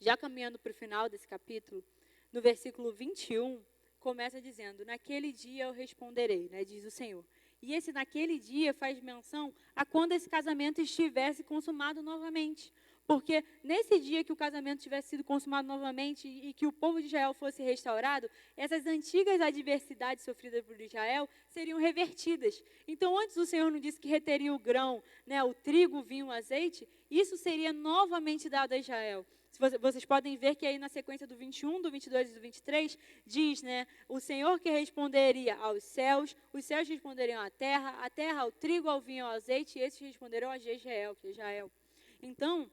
Já caminhando para o final desse capítulo, no versículo 21, começa dizendo, naquele dia eu responderei, né, diz o Senhor. E esse naquele dia faz menção a quando esse casamento estivesse consumado novamente. Porque nesse dia que o casamento tivesse sido consumado novamente e que o povo de Israel fosse restaurado, essas antigas adversidades sofridas por Israel seriam revertidas. Então, antes o Senhor não disse que reteria o grão, né, o trigo, o vinho, o azeite, isso seria novamente dado a Israel. Vocês podem ver que aí na sequência do 21, do 22 e do 23, diz, né, o Senhor que responderia aos céus, os céus responderiam à terra, a terra ao trigo, ao vinho, ao azeite, e esses responderão a Jezreel, que é Israel. Então,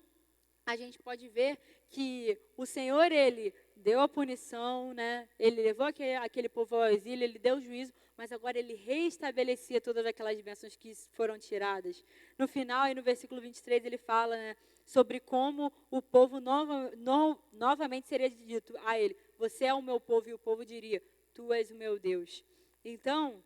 a gente pode ver que o Senhor, ele deu a punição, né? Ele levou aquele povo ao exílio, ele deu o juízo, mas agora ele reestabelecia todas aquelas bênçãos que foram tiradas. No final, aí no versículo 23, ele fala, né, sobre como o povo novamente seria dito a ele, você é o meu povo, e o povo diria, tu és o meu Deus. Então,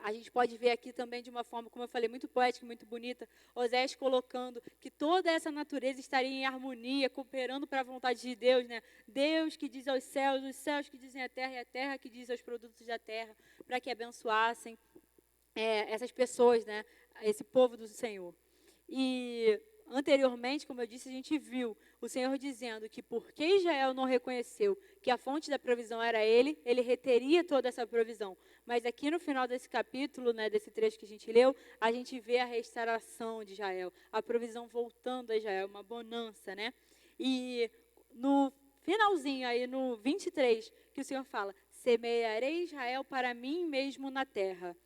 a gente pode ver aqui também de uma forma, como eu falei, muito poética, muito bonita, Osés colocando que toda essa natureza estaria em harmonia, cooperando para a vontade de Deus, né? Deus que diz aos céus, os céus que dizem à terra, e a terra que diz aos produtos da terra, para que abençoassem essas pessoas, né? Esse povo do Senhor. E anteriormente, como eu disse, a gente viu o Senhor dizendo que porque Israel não reconheceu que a fonte da provisão era ele reteria toda essa provisão. Mas aqui no final desse capítulo, né, desse trecho que a gente leu, a gente vê a restauração de Israel, a provisão voltando a Israel, uma bonança, né? E no finalzinho, aí no 23, que o Senhor fala, semearei Israel para mim mesmo na terra.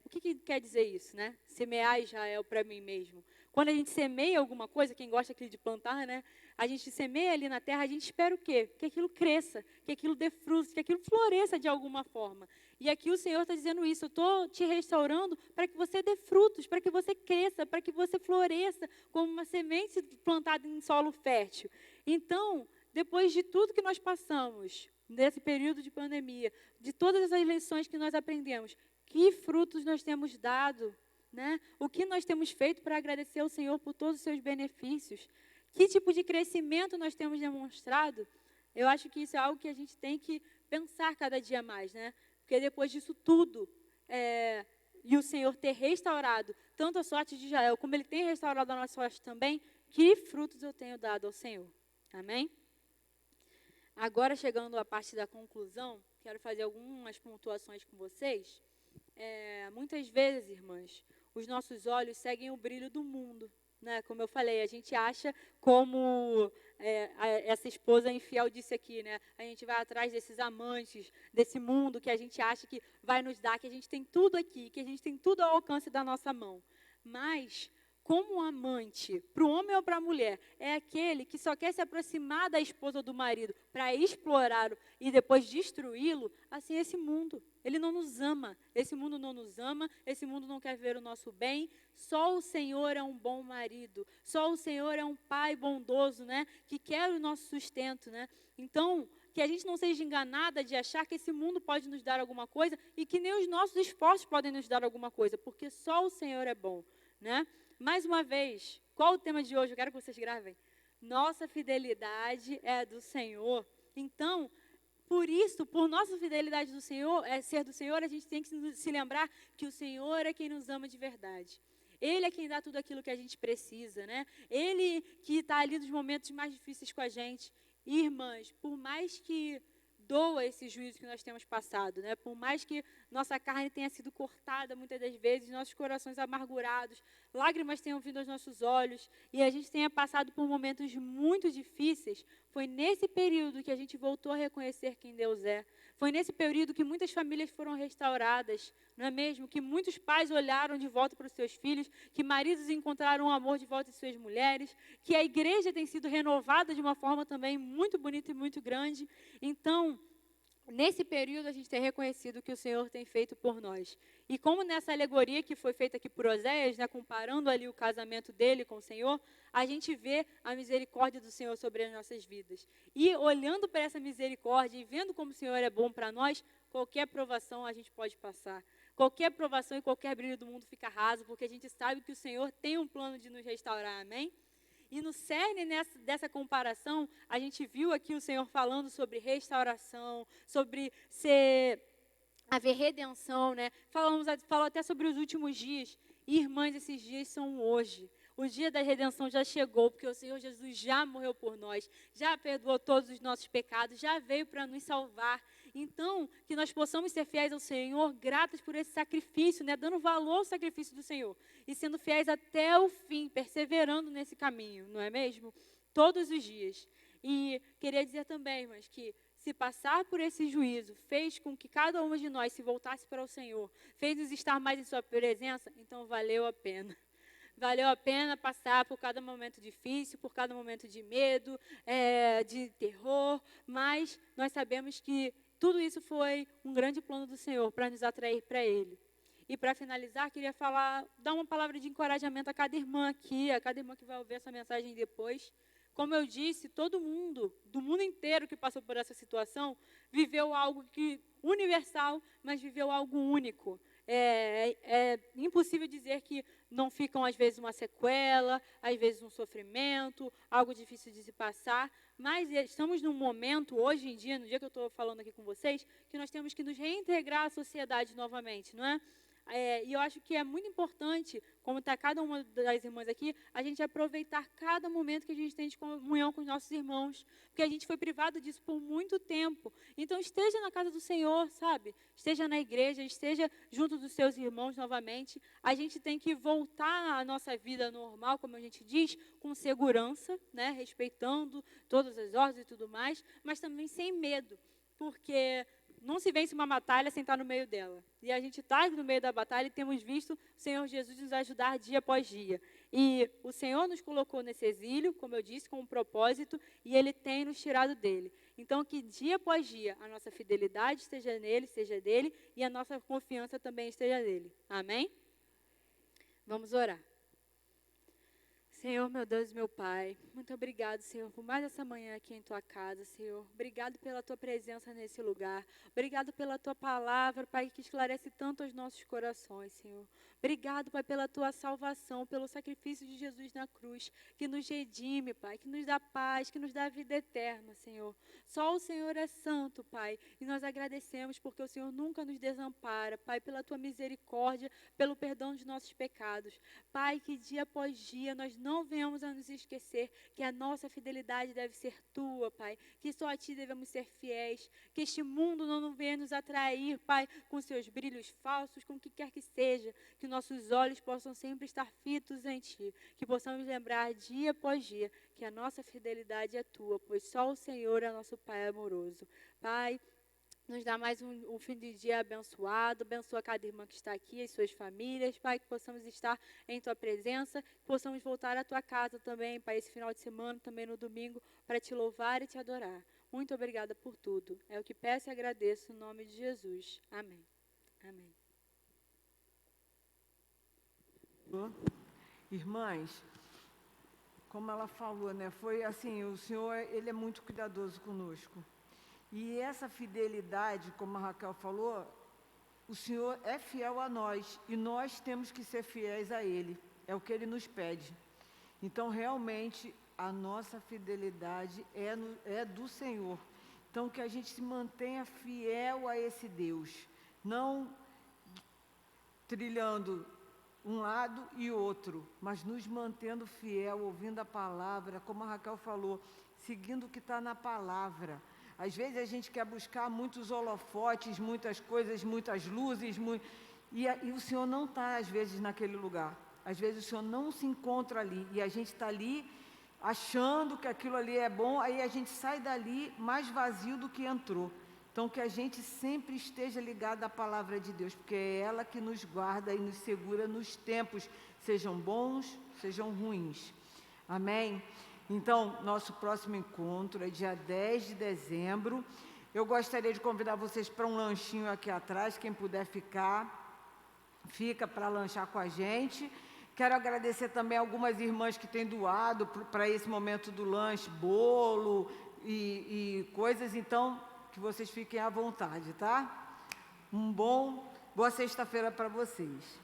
O que quer dizer isso, né? Semear Israel para mim mesmo. Quando a gente semeia alguma coisa, quem gosta aqui de plantar, né? A gente semeia ali na terra, a gente espera o quê? Que aquilo cresça, que aquilo dê frutos, que aquilo floresça de alguma forma. E aqui o Senhor está dizendo isso, eu estou te restaurando para que você dê frutos, para que você cresça, para que você floresça como uma semente plantada em solo fértil. Então, depois de tudo que nós passamos, nesse período de pandemia, de todas essas lições que nós aprendemos, que frutos nós temos dado, né? O que nós temos feito para agradecer ao Senhor por todos os seus benefícios? Que tipo de crescimento nós temos demonstrado? Eu acho que isso é algo que a gente tem que pensar cada dia mais, né? Porque depois disso tudo, e o Senhor ter restaurado tanto a sorte de Israel, como Ele tem restaurado a nossa sorte também, que frutos eu tenho dado ao Senhor? Amém? Agora, chegando à parte da conclusão, quero fazer algumas pontuações com vocês. Muitas vezes, irmãs, os nossos olhos seguem o brilho do mundo, né? Como eu falei, a gente acha, como essa esposa infiel disse aqui, né? A gente vai atrás desses amantes, desse mundo que a gente acha que vai nos dar, que a gente tem tudo aqui, que a gente tem tudo ao alcance da nossa mão. Mas, como um amante, para o homem ou para a mulher, é aquele que só quer se aproximar da esposa ou do marido para explorá-lo e depois destruí-lo, assim é esse mundo. Ele não nos ama, esse mundo não nos ama, esse mundo não quer ver o nosso bem. Só o Senhor é um bom marido, só o Senhor é um pai bondoso, né? Que quer o nosso sustento, né? Então, que a gente não seja enganada de achar que esse mundo pode nos dar alguma coisa e que nem os nossos esforços podem nos dar alguma coisa, porque só o Senhor é bom, né? Mais uma vez, qual o tema de hoje? Eu quero que vocês gravem. Nossa fidelidade é do Senhor. Então, por isso, por nossa fidelidade do Senhor, ser do Senhor, a gente tem que se lembrar que o Senhor é quem nos ama de verdade. Ele é quem dá tudo aquilo que a gente precisa, né? Ele que está ali nos momentos mais difíceis com a gente. Irmãs, por mais que doa esse juízo que nós temos passado, né? Por mais que nossa carne tenha sido cortada muitas das vezes, nossos corações amargurados, lágrimas tenham vindo aos nossos olhos e a gente tenha passado por momentos muito difíceis, foi nesse período que a gente voltou a reconhecer quem Deus é. Foi nesse período que muitas famílias foram restauradas, não é mesmo? Que muitos pais olharam de volta para os seus filhos, que maridos encontraram o amor de volta em suas mulheres, que a igreja tem sido renovada de uma forma também muito bonita e muito grande. Então, nesse período, a gente tem reconhecido o que o Senhor tem feito por nós. E como nessa alegoria que foi feita aqui por Oséias, né, comparando ali o casamento dele com o Senhor, a gente vê a misericórdia do Senhor sobre as nossas vidas. E olhando para essa misericórdia e vendo como o Senhor é bom para nós, qualquer provação a gente pode passar. Qualquer provação e qualquer brilho do mundo fica raso, porque a gente sabe que o Senhor tem um plano de nos restaurar, amém? E no cerne dessa comparação, a gente viu aqui o Senhor falando sobre restauração, sobre haver redenção, né? Falou até sobre os últimos dias. E, irmãs, esses dias são hoje. O dia da redenção já chegou, porque o Senhor Jesus já morreu por nós, já perdoou todos os nossos pecados, já veio para nos salvar. Então, que nós possamos ser fiéis ao Senhor, gratos por esse sacrifício, né? Dando valor ao sacrifício do Senhor. E sendo fiéis até o fim, perseverando nesse caminho, não é mesmo? Todos os dias. E queria dizer também, irmãs, que se passar por esse juízo fez com que cada uma de nós se voltasse para o Senhor, fez-nos estar mais em sua presença, então valeu a pena. Valeu a pena passar por cada momento difícil, por cada momento de medo, de terror, mas nós sabemos que tudo isso foi um grande plano do Senhor para nos atrair para Ele. E para finalizar, queria dar uma palavra de encorajamento a cada irmã aqui, a cada irmã que vai ouvir essa mensagem depois. Como eu disse, todo mundo, do mundo inteiro que passou por essa situação, viveu algo universal, mas viveu algo único. É impossível dizer que não ficam, às vezes, uma sequela, às vezes um sofrimento, algo difícil de se passar, mas estamos num momento, hoje em dia, no dia que eu estou falando aqui com vocês, que nós temos que nos reintegrar à sociedade novamente, não é? E eu acho que é muito importante, como está cada uma das irmãs aqui, a gente aproveitar cada momento que a gente tem de comunhão com os nossos irmãos, porque a gente foi privado disso por muito tempo. Então, esteja na casa do Senhor, sabe? Esteja na igreja, esteja junto dos seus irmãos novamente. A gente tem que voltar à nossa vida normal, como a gente diz, com segurança, né? Respeitando todas as ordens e tudo mais, mas também sem medo, porque não se vence uma batalha sem estar no meio dela. E a gente está no meio da batalha e temos visto o Senhor Jesus nos ajudar dia após dia. E o Senhor nos colocou nesse exílio, como eu disse, com um propósito, e Ele tem nos tirado dele. Então, que dia após dia a nossa fidelidade esteja nele, seja dele, e a nossa confiança também esteja nele. Amém? Vamos orar. Senhor, meu Deus e meu Pai, muito obrigado, Senhor, por mais essa manhã aqui em Tua casa, Senhor. Obrigado pela Tua presença nesse lugar. Obrigado pela Tua palavra, Pai, que esclarece tanto os nossos corações, Senhor. Obrigado, Pai, pela Tua salvação, pelo sacrifício de Jesus na cruz, que nos redime, Pai, que nos dá paz, que nos dá vida eterna, Senhor. Só o Senhor é santo, Pai, e nós agradecemos porque o Senhor nunca nos desampara, Pai, pela Tua misericórdia, pelo perdão dos nossos pecados. Pai, que dia após dia nós não venhamos a nos esquecer que a nossa fidelidade deve ser Tua, Pai, que só a Ti devemos ser fiéis, que este mundo não venha nos atrair, Pai, com seus brilhos falsos, com o que quer que seja, que nossos olhos possam sempre estar fitos em Ti, que possamos lembrar dia após dia que a nossa fidelidade é Tua, pois só o Senhor é nosso Pai amoroso. Pai, nos dá mais um fim de dia abençoado. Abençoa cada irmã que está aqui, as suas famílias, Pai, que possamos estar em Tua presença, que possamos voltar à Tua casa também, Pai, esse final de semana, também no domingo, para Te louvar e Te adorar. Muito obrigada por tudo. É o que peço e agradeço, no nome de Jesus. Amém. Amém. Irmãs, como ela falou, né? Foi assim, o Senhor, Ele é muito cuidadoso conosco. E essa fidelidade, como a Raquel falou, o Senhor é fiel a nós e nós temos que ser fiéis a Ele. É o que Ele nos pede. Então, realmente, a nossa fidelidade é do Senhor. Então, que a gente se mantenha fiel a esse Deus, não trilhando um lado e outro, mas nos mantendo fiel, ouvindo a palavra, como a Raquel falou, seguindo o que está na palavra. Às vezes a gente quer buscar muitos holofotes, muitas coisas, muitas luzes, e o Senhor não está, às vezes, naquele lugar. Às vezes o Senhor não se encontra ali, e a gente está ali achando que aquilo ali é bom, aí a gente sai dali mais vazio do que entrou. Então, que a gente sempre esteja ligado à palavra de Deus, porque é ela que nos guarda e nos segura nos tempos, sejam bons, sejam ruins. Amém? Então, nosso próximo encontro é dia 10 de dezembro. Eu gostaria de convidar vocês para um lanchinho aqui atrás. Quem puder ficar, fica para lanchar com a gente. Quero agradecer também algumas irmãs que têm doado para esse momento do lanche, bolo e coisas. Então, que vocês fiquem à vontade, tá? Boa sexta-feira para vocês.